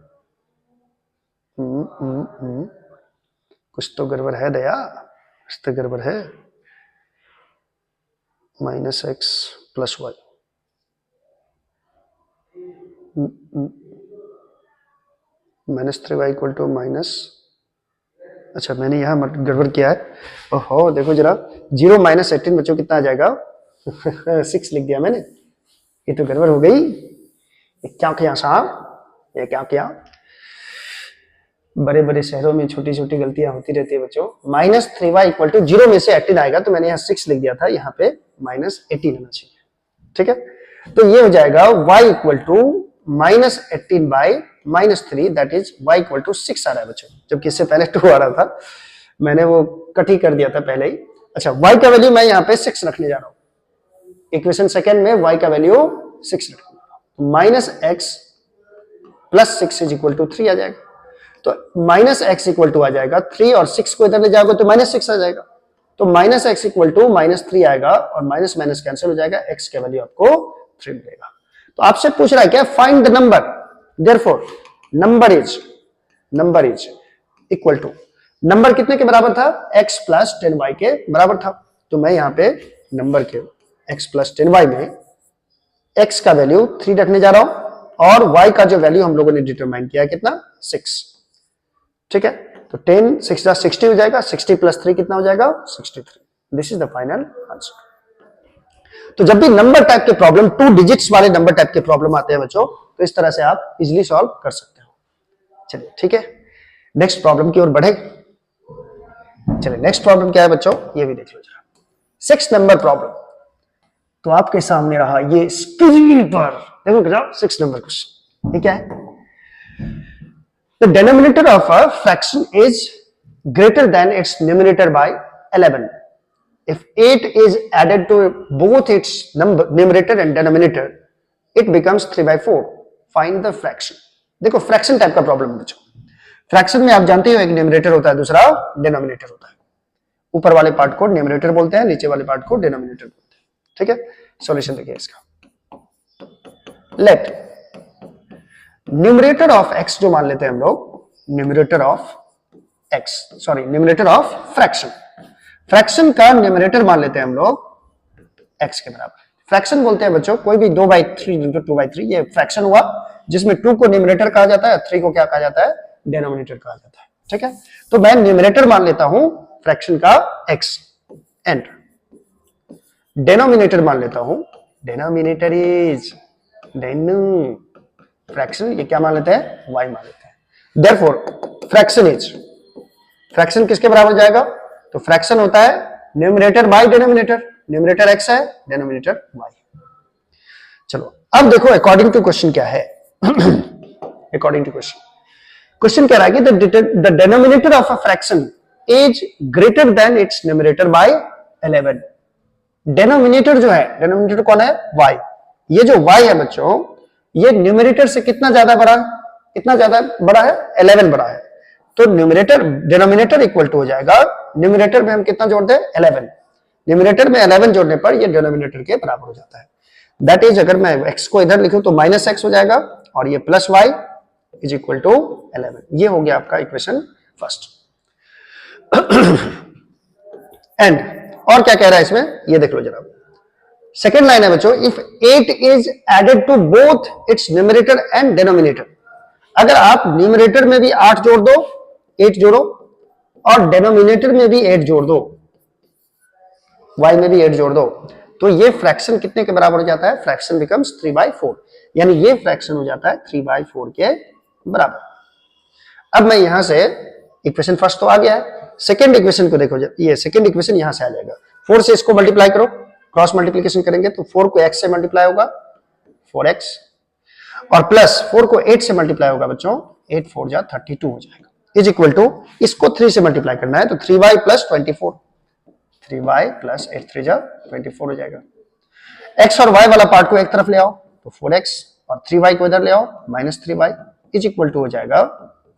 कुछ तो गड़बड़ है दया, कुछ तो गड़बड़ है। -x plus y, -3y equal to minus, अच्छा मैंने यहाँ गड़बड़ किया है, ओहो देखो जरा, 0 -18 बच्चों कितना आ जाएगा 6 लिख दिया मैंने, ये तो गड़बड़ हो गई, क्या किया साहब, ये क्या किया, बड़े बड़े शहरों में छोटी छोटी गलतियां होती रहती है बच्चों। -3y इक्वल टू 0 में से 18 आएगा, तो मैंने यहाँ 6 लिख दिया था, यहाँ पे -18 आना चाहिए। ठीक है, तो ये हो जाएगा y equal to -18/-3 that is y equal to 6 आ रहा है बच्चों, जबकि इससे पहले 2 आ रहा था, मैंने वो कट ही कर दिया था पहले ही। अच्छा, y का वैल्यू मैं यहाँ पे 6 रखने जा रहा हूँ, इक्वेशन सेकेंड में y का वैल्यू 6 रखने जा रहा हूँ, -x + 6 इज इक्वल टू 3 आ जाएगा। तो -x इक्वल टू आ जाएगा 3 और 6 को इधर ले जाओगे तो -6 आ जाएगा, तो -x इक्वल टू -3 आएगा और माइनस माइनस कैंसिल हो जाएगा, x का वैल्यू आपको 3 मिलेगा। तो आपसे पूछ रहा है क्या, find the number, therefore number is equal to, number कितने के बराबर था, x + 10y के बराबर था। तो मैं यहां पे नंबर के x + 10y में x का वैल्यू 3 रखने जा रहा हूं और y का जो वैल्यू हम लोगों ने डिटरमाइन किया है कितना, 6। ठीक है, तो 10 6 60 हो जाएगा, 60 + 3 कितना हो जाएगा, 63। This is the final answer. तो जब भी नंबर टाइप के प्रॉब्लम, 2 डिजिट्स वाले नंबर टाइप के प्रॉब्लम आते हैं बच्चों, तो इस तरह से आप इजीली सॉल्व कर सकते हो। चलिए ठीक है, नेक्स्ट प्रॉब्लम की ओर बढ़े। चलिए नेक्स्ट प्रॉब्लम क्या है बच्चों, ये भी देख लो जरा। 6 नंबर प्रॉब्लम, तो आपके सामने रहा ये स्क्रीन पर, देखो क्या 6 नंबर क्वेश्चन। ये क्या है, the denominator of a fraction is greater than it's numerator bye 11 if 8 is added to both its numerator and denominator it becomes 3/4, find the fraction। देखो फ्रैक्शन टाइप का प्रॉब्लम है बच्चों। फ्रैक्शन में आप जानते हो एक न्यूमरेटर होता है, दूसरा डिनोमिनेटर होता है। ऊपर वाले पार्ट को न्यूमरेटर बोलते हैं, नीचे वाले पार्ट को डिनोमिनेटर बोलते हैं। ठीक है, सॉल्यूशन देखिए इसका। लेट न्यूमरेटर ऑफ x जो मान लेते हैं हम लोग, न्यूमरेटर ऑफ फ्रैक्शन, फ्रैक्शन का न्यूमरेटर मान लेते हैं हम लोग x के बराबर। फ्रैक्शन बोलते हैं बच्चों कोई भी 2/3 × 2/3, ये फ्रैक्शन हुआ जिसमें 2 को न्यूमरेटर कहा जाता है, 3 को क्या कहा जाता है, डिनोमिनेटर कहा जाता है। ठीक है, तो मैं न्यूमरेटर मान लेता हूं फ्रैक्शन का x एंड डिनोमिनेटर मान लेता हूं, डिनोमिनेटर इज फ्रैक्शन, ये क्या मान लेते हैं, y मान लेते हैं। देयरफॉर फ्रैक्शन किसके बराबर हो जाएगा, तो फ्रैक्शन होता है numerator by denominator, numerator x है, डिनोमिनेटर y। चलो अब देखो अकॉर्डिंग टू क्वेश्चन क्या है। अकॉर्डिंग टू क्वेश्चन कह रहा है कि the denominator of a fraction is greater than it's numerator bye 11। Denominator जो है, डिनोमिनेटर कौन है, y। ये जो y है बच्चों, ये न्यूमरेटर से कितना ज्यादा बड़ा है, 11 बड़ा है। तो न्यूमरेटर डिनोमिनेटर इक्वल टू हो जाएगा, न्यूमरेटर में हम कितना जोड़ दें, 11। न्यूमरेटर में 11 जोड़ने पर ये डिनोमिनेटर के बराबर हो जाता है। दैट इज अगर मैं x को इधर लिखूं तो -x हो जाएगा और ये +y इज इक्वल टू 11। ये हो गया आपका इक्वेशन फर्स्ट। एंड और क्या कह रहा है इसमें, ये देख लो जरा। सेकेंड लाइन है बच्चों, if 8 is added to both its numerator and denominator. अगर आप न्यूमरेटर में भी 8 जोड़ दो, 8 जोड़ो, और डिनोमिनेटर में भी 8 जोड़ दो, y में भी 8 जोड़ दो, तो ये फ्रैक्शन कितने के बराबर हो जाता है, फ्रैक्शन बिकम्स 3/4, यानी ये फ्रैक्शन हो जाता है 3/4 के बराबर। अब मैं यहां से इक्वेशन फर्स्ट तो आ गया है, सेकंड इक्वेशन को देखो, ये सेकंड इक्वेशन यहां से आ जाएगा। 4 से इसको मल्टीप्लाई करो, क्रॉस मल्टीप्लीकेशन करेंगे तो 4 को x से मल्टीप्लाई होगा 4x, और प्लस 4 को 8 से मल्टीप्लाई होगा बच्चों, 8 4 जा 32 हो जाएगा, इज इक्वल टू इसको 3 से मल्टीप्लाई करना है तो 3y + 24, 3y + 8 3 जा 24 हो जाएगा। x और y वाला पार्ट को एक तरफ ले आओ तो 4x, और 3y को इधर ले आओ -3y, इज इक्वल टू हो जाएगा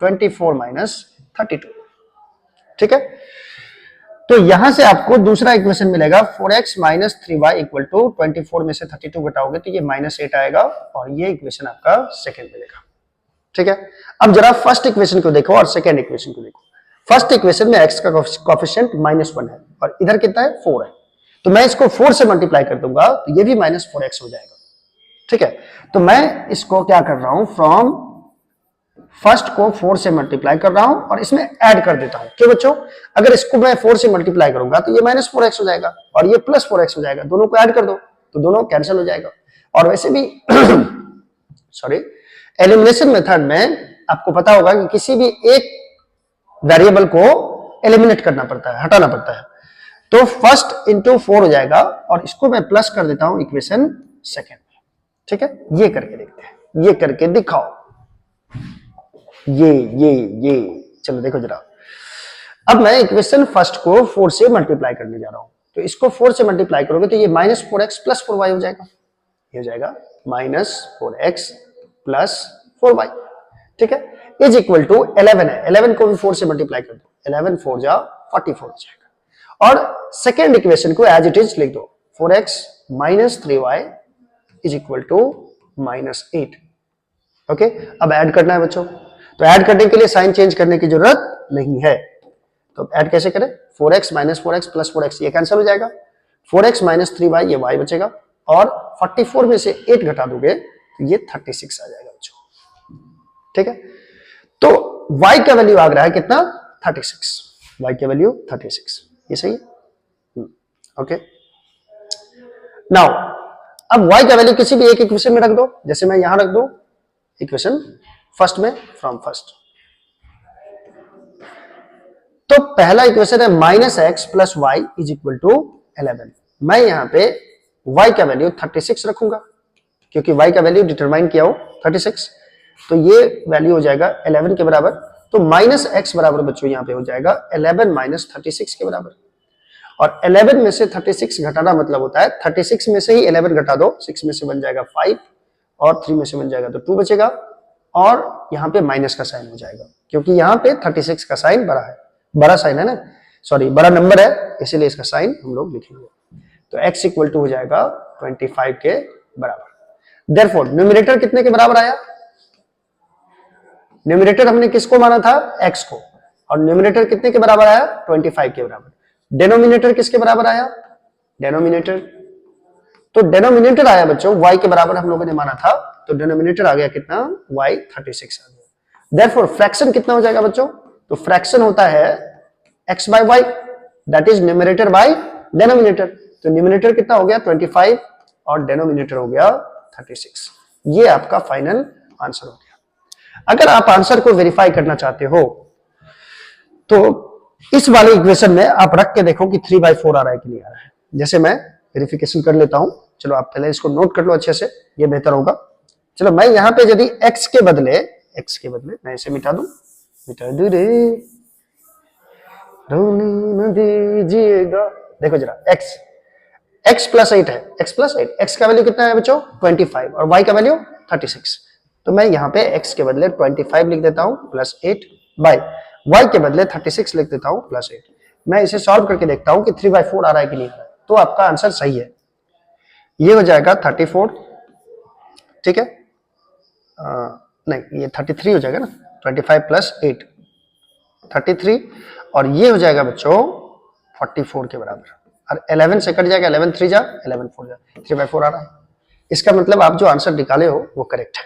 24 - 32। ठीक है, तो यहां से आपको दूसरा इक्वेशन मिलेगा 4x - 3y इक्वल टू 24 में से 32 घटाओगे तो ये -8 आएगा, और ये इक्वेशन आपका सेकंड मिलेगा। ठीक है, अब जरा फर्स्ट इक्वेशन को देखो और सेकंड इक्वेशन को देखो। फर्स्ट इक्वेशन में x का कोएफिशिएंट -1 है और इधर कितना है, 4 है, तो मैं इसको 4 से मल्टीप्लाई कर दूंगा तो ये भी -4x हो जाएगा। ठीक है, तो मैं इसको क्या कर रहा हूं, फ्रॉम फर्स्ट को 4 से मल्टीप्लाई कर रहा हूं और इसमें ऐड कर देता हूं। क्यों बच्चों, अगर इसको मैं 4 से मल्टीप्लाई करूंगा तो ये -4x हो जाएगा और ये +4x हो जाएगा, दोनों को ऐड कर दो तो दोनों कैंसिल हो जाएगा। और वैसे भी सॉरी, एलिमिनेशन मेथड में आपको पता होगा कि किसी भी एक वेरिएबल को एलिमिनेट करना पड़ता है, हटाना पड़ता है, तो फर्स्ट इंटू 4 हो जाएगा और इसको मैं प्लस कर देता हूं इक्वेशन सेकेंड में। ठीक है, ये करके देखते हैं। ये करके दिखाओ। ये चलो देखो जरा, अब मैं इक्वेशन फर्स्ट को 4 से मल्टीप्लाई करने जा रहा हूं। तो इसको 4 से मल्टीप्लाई करोगे तो ये -4x प्लस 4y हो जाएगा। ये हो जाएगा -4x प्लस 4y, ठीक है, इज इक्वल टू 11 है। 11 को भी 4 से मल्टीप्लाई कर दो, 11 4 जा 44 हो जाएगा। और सेकेंड इक्वेशन को एज इट इज लिख दो, 4x minus 3y is equal to -8। Okay, अब ऐड करना है बच्चों। तो ऐड करने के लिए साइन चेंज करने की जरूरत नहीं है। तो ऐड कैसे करें, 4x minus 4x plus 4x ये कैंसिल हो जाएगा, 4x माइनस 3y ये y बचेगा, और 44 में से 8 घटा दोगे तो ये 36 आ जाएगा बच्चों, ठीक है। तो y का वैल्यू आ रहा है कितना, 36, y का वैल्यू 36, ये सही है। ओके, नाउ अब y का वैल्यू किसी भी एक इक्वेशन में रख दो, जैसे मैं यहां रख दो इक्वेशन फर्स्ट में, फ्रॉम फर्स्ट। तो पहला इक्वेशन है -x plus y is equal to 11। मैं यहां पे y का वैल्यू 36 रखूंगा, क्योंकि y का वैल्यू डिटरमाइन किया हो 36, तो ये वैल्यू हो जाएगा 11 के बराबर। तो -x बराबर बच्चों यहां पे हो जाएगा 11 माइनस 36 के बराबर। और 11 में से 36 घटाना मतलब होता है 36 में से ही 11 घटा दो, 6 में से बन जाएगा 5 और 3 में से बन जाएगा तो 2 बचेगा, और यहाँ पे माइनस का साइन हो जाएगा, क्योंकि यहाँ पे 36 का साइन बड़ा है, बड़ा साइन है ना, सॉरी बड़ा नंबर है, इसीलिए इसका साइन हम लोग लिखेंगे। तो x इक्वल टू हो जाएगा 25 के बराबर। देयरफॉर न्यूमरेटर कितने के बराबर आया, न्यूमरेटर हमने किसको माना था, x को, और न्यूमरेटर कितने के बराबर आया, 25 के बराबर। डेनोमिनेटर किसके बराबर आया, डेनोमिनेटर, तो डेनोमिनेटर आया बच्चों y के बराबर हम लोगों ने माना था, तो डेनोमिनेटर आ गया कितना, y 36 आ गया। देयरफॉर फ्रैक्शन कितना हो जाएगा बच्चों, तो फ्रैक्शन होता है x by y, that is numerator by denominator. तो न्यूमरेटर कितना हो गया 25 और डेनोमिनेटर हो गया 36। ये आपका फाइनल आंसर हो गया। अगर आप आंसर को वेरीफाई करना चाहते हो तो इस वाले इक्वेशन में आप रख के देखो कि 3/4 आ रहा है कि नहीं आ रहा है। जैसे मैं वेरिफिकेशन कर लेता हूं, चलो आप पहले इसको नोट कर लो अच्छे से, ये बेहतर होगा। चलो मैं यहां पे यदि x के बदले मैं इसे मिटा दू रे, रोने न दीजिएगा। देखो जरा x प्लस 8 है, x प्लस 8, x का वैल्यू कितना है बच्चों 25 और y का वैल्यू 36। तो मैं यहाँ पे x के बदले 25 लिख देता हूँ प्लस 8 बाय y के बदले 36 लिख देता हूँ प्लस 8। मैं इसे सॉल्व करके देखता हूँ कि 3/4 आ रहा है कि नहीं आ रहा है। तो आपका आंसर सही है, ये हो जाएगा 34, ठीक है, नहीं ये 33 हो जाएगा ना, 25 प्लस 8 33, और ये हो जाएगा बच्चों 44 के बराबर। और 11 से कट जाएगा, 11 3 जा 11 4 जा, 3/4 आ रहा है। इसका मतलब आप जो आंसर निकाले हो वो करेक्ट है,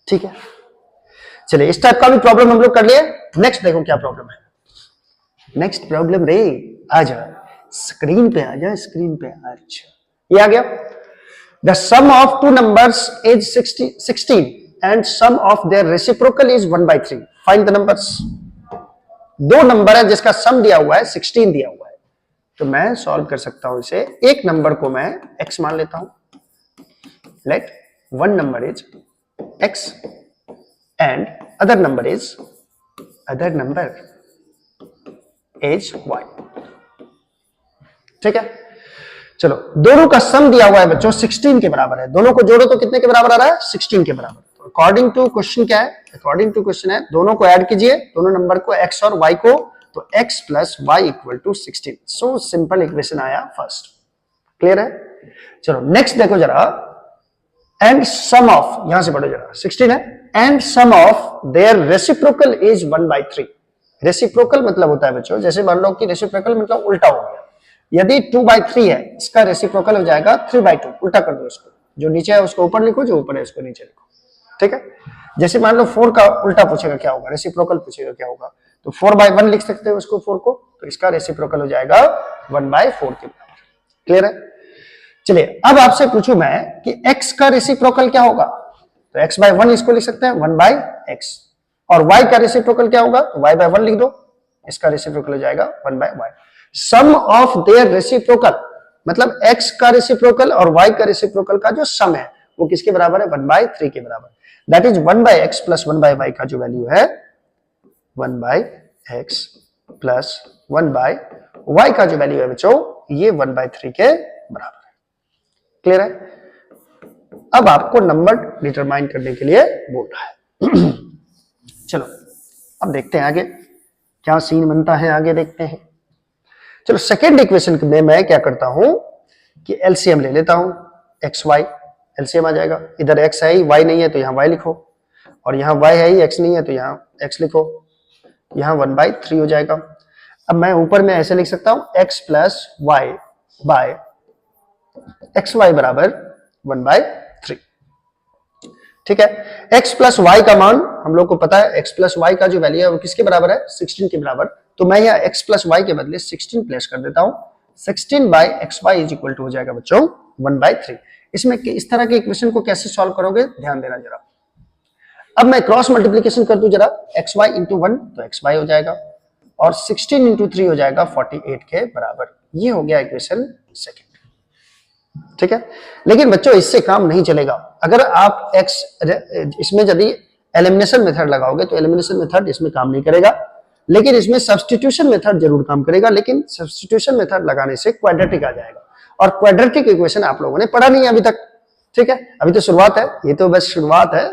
ठीक है। चलिए इस टाइप का भी प्रॉब्लम हम लोग कर लिए। नेक्स्ट देखो क्या प्रॉब्लम है, नेक्स्ट प्रॉब्लम रे, आ जा स्क्रीन पे, आ जा स्क्रीन पे। अच्छा ये आ गया, the sum of two numbers is 16 and sum of their reciprocal is 1/3, find the numbers. दो नंबर है जिसका सम दिया हुआ है 16 दिया हुआ है, तो मैं सॉल्व कर सकता हूं इसे। एक नंबर को मैं x मान लेता हूं, let one number is x and other number is y, ठीक है। चलो दोनों का सम दिया हुआ है बच्चों 16 के बराबर है, दोनों को जोड़ो तो कितने के बराबर आ रहा है 16 के बराबर। तो अकॉर्डिंग टू क्वेश्चन क्या है, अकॉर्डिंग टू क्वेश्चन है दोनों को ऐड कीजिए, दोनों नंबर को x और y को, तो x plus y equal to 16। So simple equation आया फर्स्ट, क्लियर है। चलो नेक्स्ट देखो जरा, एंड सम ऑफ, यहां से पढ़ो जरा, 16 है, and sum of their reciprocal is 1/3। Reciprocal मतलब होता है बच्चों, जैसे मान लो कि रेसिप्रोकल मतलब उल्टा हो गया, यदि 2/3 है इसका रेसिप्रोकल हो जाएगा 3/2, उल्टा कर दो इसको, जो नीचे है उसको ऊपर लिखो, जो ऊपर है उसको नीचे लिखो, ठीक है। जैसे मान लो 4 का उल्टा पूछेगा क्या होगा, रेसिप्रोकल पूछेगा क्या होगा, तो 4/1 लिख सकते हो उसको 4 को, तो इसका रेसिप्रोकल हो जाएगा 1/4 के बराबर, क्लियर है। चलिए अब आपसे पूछूं मैं कि x का रेसिप्रोकल क्या होगा, तो x/1 इसको लिख सकते हैं 1/x, और y का रेसिप्रोकल क्या होगा, तो y/1 लिख दो, इसका रेसिप्रोकल हो जाएगा 1/y। Sum of their reciprocal मतलब x का रेसिप्रोकल और y का रेसिप्रोकल का जो सम है वो किसके बराबर है? 1/3 के बराबर। That is 1/x plus 1/y का जो वैल्यू है 1/x प्लस 1/y का जो वैल्यू है बच्चों ये 1/3 के बराबर है। क्लियर है? अब आपको नंबर डिटरमाइन करने के लिए बोल रहा है। चलो अब देखते हैं आगे क्या सीन बनता है, आगे देखते हैं। चलो सेकेंड इक्वेशन में मैं क्या करता हूं कि एलसीएम ले लेता हूं, एक्स वाई एलसीएम आ जाएगा। इधर एक्स है ही, वाई नहीं है तो यहाँ वाई लिखो, और यहाँ वाई है ही, एक्स नहीं है तो यहाँ एक्स लिखो, यहाँ 1/3 हो जाएगा। अब मैं ऊपर में ऐसे लिख सकता हूं x plus y by x y बराबर 1/3। ठीक है, x प्लस वाई का मान हम लोग को पता है, x प्लस वाई का जो वैल्यू है वो किसके बराबर है? 16 के बराबर। तो मैं यहाँ x प्लस वाई के बदले 16 प्लेस कर देता हूं। 16/xy इज इक्वल टू हो जाएगा बच्चों 1/3। इसमें इस तरह के इक्वेशन को कैसे सॉल्व करोगे ध्यान देना जरा। अब मैं क्रॉस मल्टीप्लीकेशन कर दूं जरा, xy इंटू 1 तो xy हो जाएगा, और 16 इंटू 3 हो जाएगा 48 के बराबर। ये हो गया इक्वेशन सेकेंड। ठीक है, लेकिन बच्चों इससे काम नहीं चलेगा। अगर आप x इसमें यदि एलिमिनेशन मेथड लगाओगे तो एलिमिनेशन मेथड इसमें काम नहीं करेगा, लेकिन इसमें सब्स्टिट्यूशन मेथड जरूर काम करेगा। लेकिन सब्स्टिट्यूशन मेथड लगाने से क्वाड्रेटिक आ जाएगा, और क्वाड्रेटिक इक्वेशन आप लोगों ने पढ़ा नहीं है अभी तक। ठीक है, अभी तो शुरुआत है, ये तो बस शुरुआत है।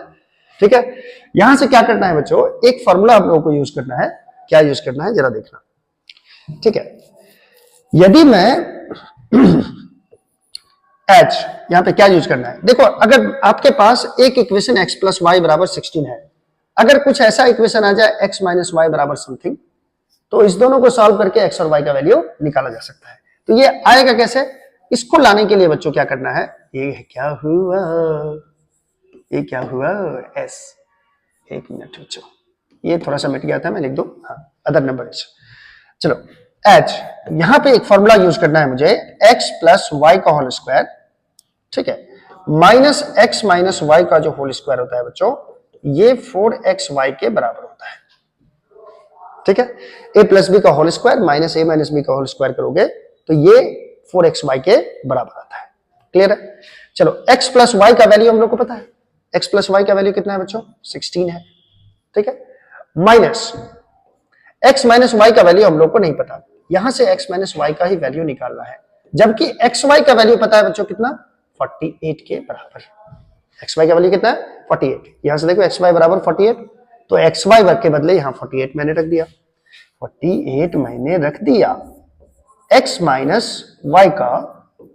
ठीक है, यहां से क्या करना है बच्चों, एक फॉर्मूला आप लोगों को यूज करना है। क्या यूज करना है जरा देखना। ठीक है, यदि मैं h यहां पे क्या यूज करना है, देखो अगर आपके पास एक इक्वेशन x प्लस वाई बराबर 16 है, अगर कुछ ऐसा इक्वेशन आ जाए x माइनस वाई बराबर समथिंग, तो इस दोनों को सॉल्व करके x और y का वैल्यू निकाला जा सकता है। तो ये आएगा कैसे, इसको लाने के लिए बच्चों क्या करना है, ये क्या हुआ, ये क्या हुआ s, एक मिनट बच्चों, ये थोड़ा सा मिट गया था, मैं लिख दूं, हाँ अदर नंबर। चलो h, यहां पे एक फॉर्मूला यूज करना है मुझे, x प्लस वाई का होल स्क्वायर, ठीक है, माइनस x माइनस वाई का जो होल स्क्वायर होता है बच्चों ये 4xy के बराबर होता है। ठीक है, a प्लस बी का whole square minus a minus B का होल स्क्वायर करोगे तो ये 4xy के बराबर आता है। क्लियर है? चलो x प्लस वाई का वैल्यू हम लोग को पता है, x प्लस वाई का वैल्यू कितना है बच्चों 16 है। ठीक है, माइनस x माइनस वाई का वैल्यू हम लोग को नहीं पता, यहां से x माइनस वाई का ही वैल्यू निकालना है, जबकि xy का वैल्यू पता है बच्चों कितना, 48 के बराबर। xy का वैल्यू कितना है 48, यहां से देखो xy बराबर 48, तो xy के बदले यहां 48 मैंने रख दिया, 48 मैंने रख दिया, x माइनस वाई का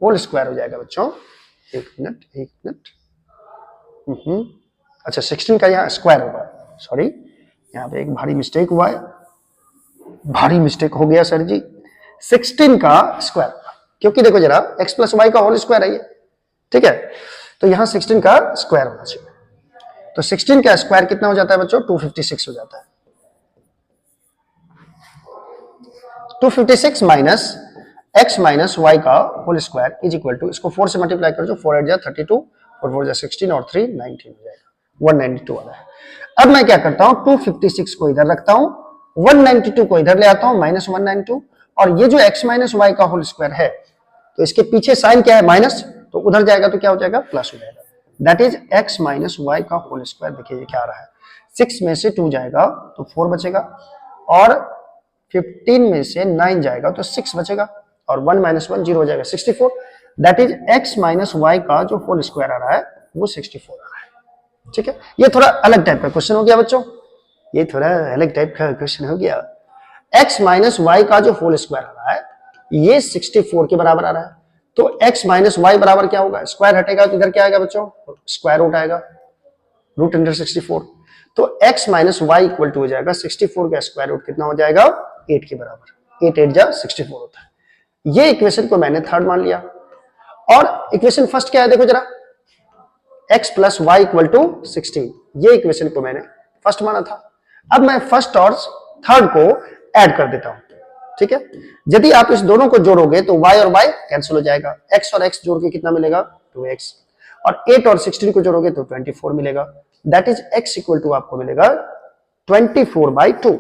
होल स्क्वायर हो जाएगा बच्चों, एक मिनट, अच्छा 16 का यहाँ स्क्वायर होगा, सॉरी यहाँ पे एक भारी मिस्टेक हुआ है, भारी मिस्टेक हो गया सर जी, 16 का स्क्वायर, क्योंकि देखो जरा x प्लस वाई का होल स्क्वायर है ये। ठीक है, तो यहां 16 का स्क्वायर होना चाहिए, तो 16 का स्क्वायर कितना हो जाता है बच्चों 256 हो जाता है। 256 माइनस x माइनस वाई का whole square is equal to, इसको 4 से मल्टीप्लाई कर दो, 4 8 जा 32 और 4 जा 16 और 3 19 हो जाएगा, 192 वाला है। अब मैं क्या करता हूं 256 को इधर रखता हूं, 192 को इधर ले आता हूं, माइनस 192, और ये जो x माइनस वाई का होल स्क्वायर है तो इसके पीछे साइन क्या है माइनस, तो उधर जाएगा तो क्या हो जाएगा प्लस हो जाएगा, that is x minus y का होल स्क्वायर। देखिए ये क्या आ रहा है, 6 में से 2 जाएगा तो 4 बचेगा, और 15 में से 9 जाएगा तो 6 बचेगा, और 1 माइनस 1 0 हो जाएगा 64, that is x minus y का जो होल स्क्वायर आ रहा है वो 64 आ रहा है। ठीक है, ये थोड़ा अलग टाइप का क्वेश्चन हो गया बच्चों, ये थोड़ा अलग टाइप का क्वेश्चन हो गया। x माइनस वाई का जो होल स्क्वायर आ रहा है ये 64 के बराबर आ रहा है, तो x माइनस वाई बराबर क्या होगा, स्क्वायर हटेगा तो इधर क्या आएगा बच्चों स्क्वायर रूट आएगा, रूट अंडर 64, तो x minus y equal to हो जाएगा 64 का स्क्वायर रूट कितना हो जाएगा 8 के बराबर, 8 8 जा 64 होता है। ये इक्वेशन को मैंने थर्ड मान लिया, और इक्वेशन फर्स्ट क्या है देखो जरा, x plus y equal to 16, ये इक्वेशन को मैंने फर्स्ट माना था। अब मैं फर्स्ट और थर्ड को ऐड कर देता हूं। ठीक है, यदि आप इस दोनों को जोड़ोगे तो y और y कैंसिल हो जाएगा, x और x जोड़ के कितना मिलेगा 2x, और 8 और 16 को जोड़ोगे तो 24 मिलेगा, that is x equal to आपको मिलेगा 24/2,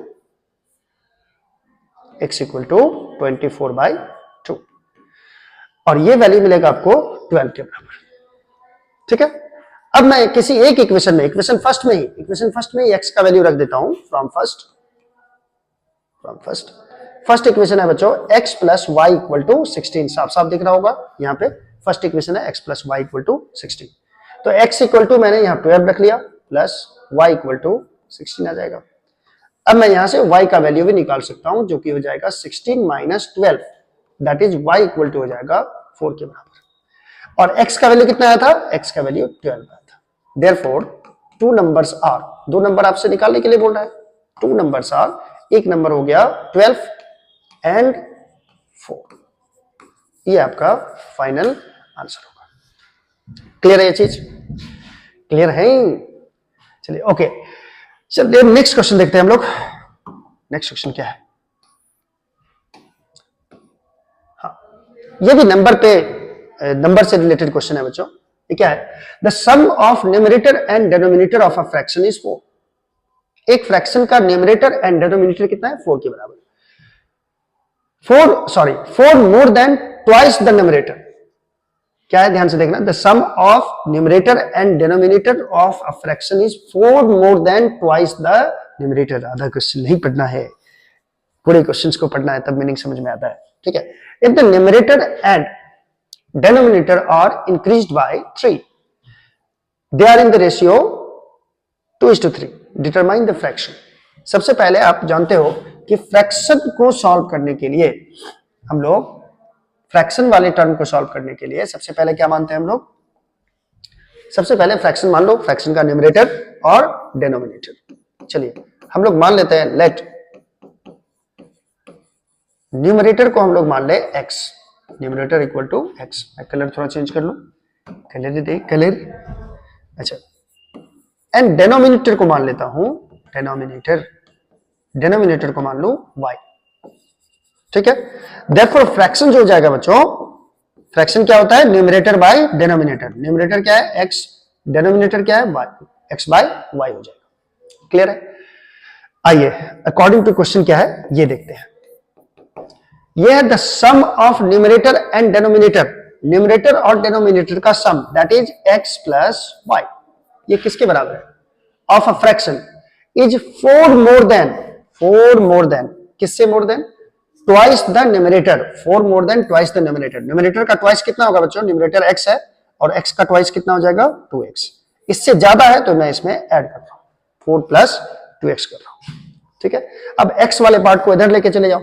x इक्वल टू 24/2, और ये वैल्यू मिलेगा आपको 12 के बराबर। ठीक है, अब मैं किसी एक इक्वेशन में, इक्वेशन फर्स्ट में ही x का वैल्यू रख देता हूं फ्रॉम फर्स्ट इक्वेशन है बच्चों x plus y equal to 16, साफ साफ दिख रहा होगा यहाँ पे। फर्स्ट इक्वेशन है x plus y equal to 16, तो x इक्वल टू मैंने यहाँ 12 रख लिया प्लस y इक्वल टू 16 आ जाएगा। अब मैं यहां से y का वैल्यू भी निकाल सकता हूं जो कि हो जाएगा 16 minus 12, that is y equal to हो जाएगा 4 के बराबर। और x का वैल्यू कितना आया था? x का वैल्यू 12 आया था। देयरफॉर टू नंबर्स आर, दो नंबर आपसे निकालने के लिए बोल रहा है, टू नंबर्स आर, एक नंबर हो गया 12 एंड 4, ये आपका फाइनल आंसर होगा। क्लियर है ये चीज? क्लियर है? चलिए ओके, चलिए नेक्स्ट क्वेश्चन देखते हैं हम लोग। नेक्स्ट क्वेश्चन क्या है? हाँ, ये भी नंबर से रिलेटेड क्वेश्चन है बच्चों। ये क्या है? The sum of numerator and denominator of a fraction is 4। एक फ्रैक्शन का न्यूमरेटर एंड डिनोमिनेटर कितना है? 4 के बराबर। 4 more than twice the numerator. क्या है? ध्यान से देखना। The sum of numerator and denominator of a fraction is 4 more than twice the numerator. आधा क्वेश्चन नहीं पढ़ना है, पूरे क्वेश्चंस को पढ़ना है, तब मीनिंग समझ में आता है। ठीक है। If the numerator and denominator are increased by 3, they are in the ratio 2:3, determine the fraction. सबसे पहले आप जानते हो कि फ्रैक्शन को सॉल्व करने के लिए हम लोग, फ्रैक्शन वाले टर्म को सॉल्व करने के लिए सबसे पहले क्या मानते हैं हम लोग? सबसे पहले फ्रैक्शन मान लो, फ्रैक्शन का न्यूमरेटर और डिनोमिनेटर। चलिए हम लोग मान लेते हैं, लेट न्यूमरेटर को हम लोग मान ले x, numerator equal to x। मैं कलर थोड़ा चेंज कर लूं, कलर अच्छा। एंड डिनोमिनेटर को मान लेता हूं, डिनोमिनेटर को मान लो y। ठीक है। देयरफॉर फ्रैक्शन जो हो जाएगा बच्चों, फ्रैक्शन क्या होता है? Numerator by denominator. न्यूमरेटर क्या है? x, डिनोमिनेटर क्या है? y, x बाय y हो जाएगा। क्लियर है? आइए अकॉर्डिंग टू क्वेश्चन क्या है ये देखते हैं। ये है the sum of numerator and denominator, numerator और डिनोमिनेटर का sum, that is x plus y। ये किसके बराबर है? Of a fraction is 4 more than, किससे more than? Twice the numerator, 4 more than twice the numerator. Numerator का twice कितना होगा बच्चों? न्यूमरेटर x है और x का ट्वाइस कितना हो जाएगा? 2x। इससे ज्यादा है तो मैं इसमें ऐड कर रहा हूं, 4 प्लस 2x कर रहा हूं। ठीक है। अब x वाले पार्ट को इधर लेके चले जाओ,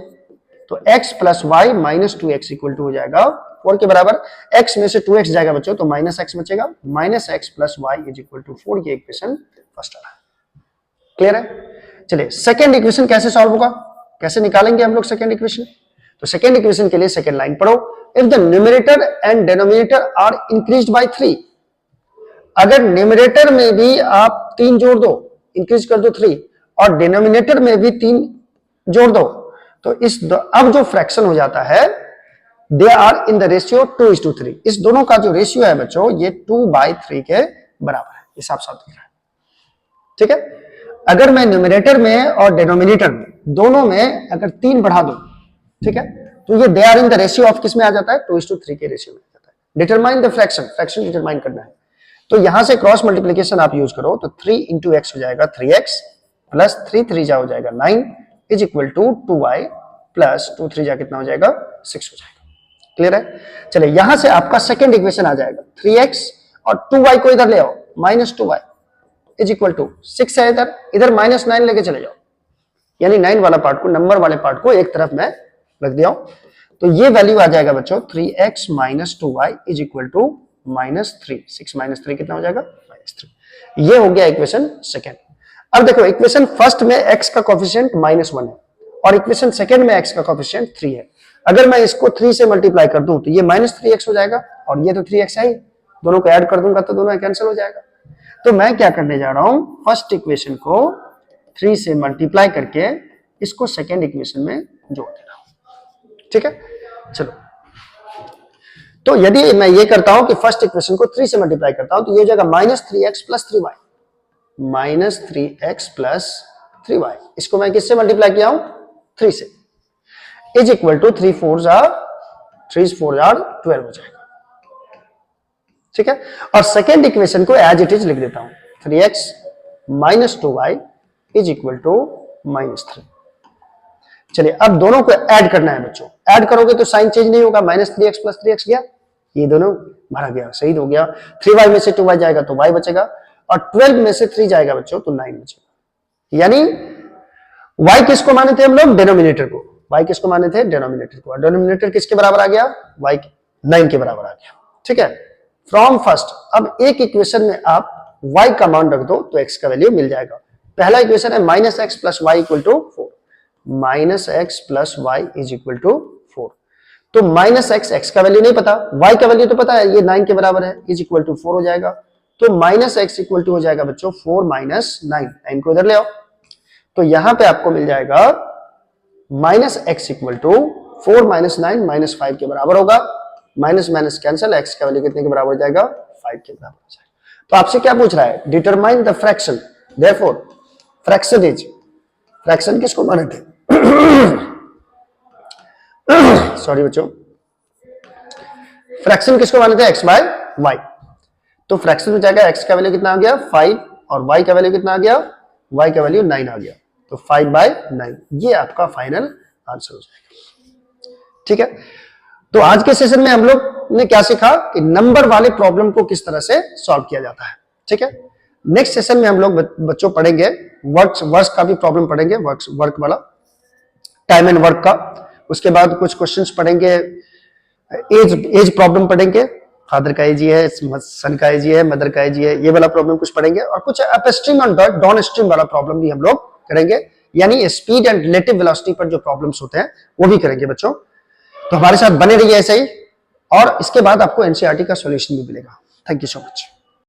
तो x plus y minus 2x equal to हो जाएगा 4 के बराबर। x में से 2x जाएगा बच्चों तो माइनस x बचेगा, minus x plus y is equal to 4 की इक्वेशन फर्स्ट आ रहा है। क्लियर है? चलिए सेकेंड इक्वेशन कैसे सॉल्व होगा, कैसे निकालेंगे हम लोग सेकेंड इक्वेशन? तो सेकेंड इक्वेशन के लिए सेकेंड लाइन पढ़ो। If the numerator and denominator are increased by 3, अगर न्यूमरेटर में भी आप 3 जोड़ दो, इंक्रीज कर दो 3, और डिनोमिनेटर में भी 3 जोड़ दो, तो अब जो फ्रैक्शन हो जाता है, they are in the ratio 2:3। इस दोनों का जो रेशियो है बच्चों ये 2/3 के बराबर है। ये साफ साफ दिख रहा है। ठीक है। अगर मैं न्यूमरेटर में और डिनोमिनेटर में दोनों में अगर 3 बढ़ा दूं, ठीक है, तो ये they are in the ratio of किस में आ जाता है? 2:3 के रेशियो में आ जाता है। Determine the fraction, fraction determine करना है। तो यहां से क्रॉस मल्टीप्लीकेशन आप यूज करो तो 3 इंटू एक्स हो जाएगा 3x प्लस 3 3 जा हो जाएगा 9 is equal to 2y plus 2 3 जा कितना हो जाएगा? 6 हो जाएगा। क्लियर है? चलिए यहां से आपका सेकेंड इक्वेशन आ जाएगा 3x और 2y को इधर ले आओ, minus 2y is equal to 6 है इधर, इधर माइनस 9 लेके चले जाओ, यानी 9 वाला पार्ट को, नंबर वाले पार्ट को एक तरफ में रख दिया। तो ये वैल्यू आ जाएगा बच्चों 3x minus 2y is equal to -3। 6 minus 3 कितना हो जाएगा? -3। ये हो गया इक्वेशन सेकेंड। अब देखो इक्वेशन फर्स्ट में x का कोफिशिएंट -1 है और इक्वेशन सेकेंड में x का कोफिशिएंट 3 है। अगर मैं इसको 3 से मल्टीप्लाई कर दूं तो ये -3x हो जाएगा और ये तो 3x है ही, दोनों को ऐड कर दूंगा तो दोनों कैंसिल हो जाएगा। तो मैं क्या करने जा रहा हूं, फर्स्ट इक्वेशन को 3 से मल्टीप्लाई करके इसको सेकेंड इक्वेशन में जोड़ दे रहा हूं। ठीक है। चलो तो यदि मैं ये करता हूं कि फर्स्ट इक्वेशन को 3 से मल्टीप्लाई करता हूं तो ये हो जाएगा -3x plus 3y, -3x plus 3y। इसको मैं किससे मल्टीप्लाई किया हूं? 3 से, इज इक्वल टू 3 4 जार 12 हो जाएगा। ठीक है। और सेकेंड इक्वेशन को एज इट इज लिख देता हूं, 3x minus 2y is equal to -3। चलिए अब दोनों को ऐड करना है बच्चों, ऐड करोगे तो साइन चेंज नहीं होगा, -3x प्लस 3x गया, ये दोनों भरा गया, सही हो गया। 3y में से 2y जाएगा तो y बचेगा, और 12 में से 3 जाएगा बच्चों तो 9 बचेगा। यानी y किसको माने थे हम लोग, डिनोमिनेटर को, y किसको माने थे, डिनोमिनेटर को, और डिनोमिनेटर किसके बराबर आ गया, y 9 के बराबर आ गया, ठीक है। फ्रॉम फर्स्ट, अब एक इक्वेशन में आप y का मान रख दो तो x का वैल्यू मिल जाएगा। पहला इक्वेशन है -x plus y equal to 4, -x plus y is equal to 4। तो -x का वैल्यू नहीं पता, y का वैल्यू तो पता है, ये 9 के बराबर है, इज इक्वल टू 4 हो जाएगा। तो -x इक्वल टू हो जाएगा बच्चों 4 माइनस 9, 9 को इधर ले आओ, तो यहां पे आपको मिल जाएगा -x इक्वल टू 4 माइनस 9 -5 के बराबर होगा। माइनस माइनस कैंसिल, x का वैल्यू कितने के बराबर हो जाएगा, 5 के बराबर हो जाएगा। तो आपसे क्या पूछ रहा है, determine the fraction, therefore fraction is, fraction किसको माने थे सॉरी बच्चों, फ्रैक्शन किसको माने थे, x बाय y। तो फ्रैक्शन हो जाएगा x का वैल्यू कितना आ गया 5, और y का वैल्यू कितना आ गया, y का वैल्यू 9 आ गया, तो 5/9, ये आपका फाइनल आंसर हो जाएगा, ठीक है। तो आज के सेशन में हम लोग ने क्या सीखा कि नंबर वाले प्रॉब्लम को किस तरह से सॉल्व किया जाता है, ठीक है। नेक्स्ट सेशन में हम लोग बच्चों पढ़ेंगे वर्क का भी प्रॉब्लम पढ़ेंगे, वर्क वाला, टाइम एंड वर्क का। उसके बाद कुछ क्वेश्चंस पढ़ेंगे, एज प्रॉब्लम पढ़ेंगे, फादर का एज ये है, सन का एज ये है, मदर का एज ये है, ये वाला प्रॉब्लम कुछ पढ़ेंगे, और कुछ अपस्ट्रीम और डाउन स्ट्रीम वाला प्रॉब्लम भी हम लोग करेंगे, यानी स्पीड एंड रिलेटिव वेलोसिटी पर जो प्रॉब्लम्स होते हैं वो भी करेंगे बच्चों। तो हमारे साथ बने रहिए ऐसे ही, और इसके बाद आपको एनसीईआरटी का सॉल्यूशन भी मिलेगा। Thank you so much.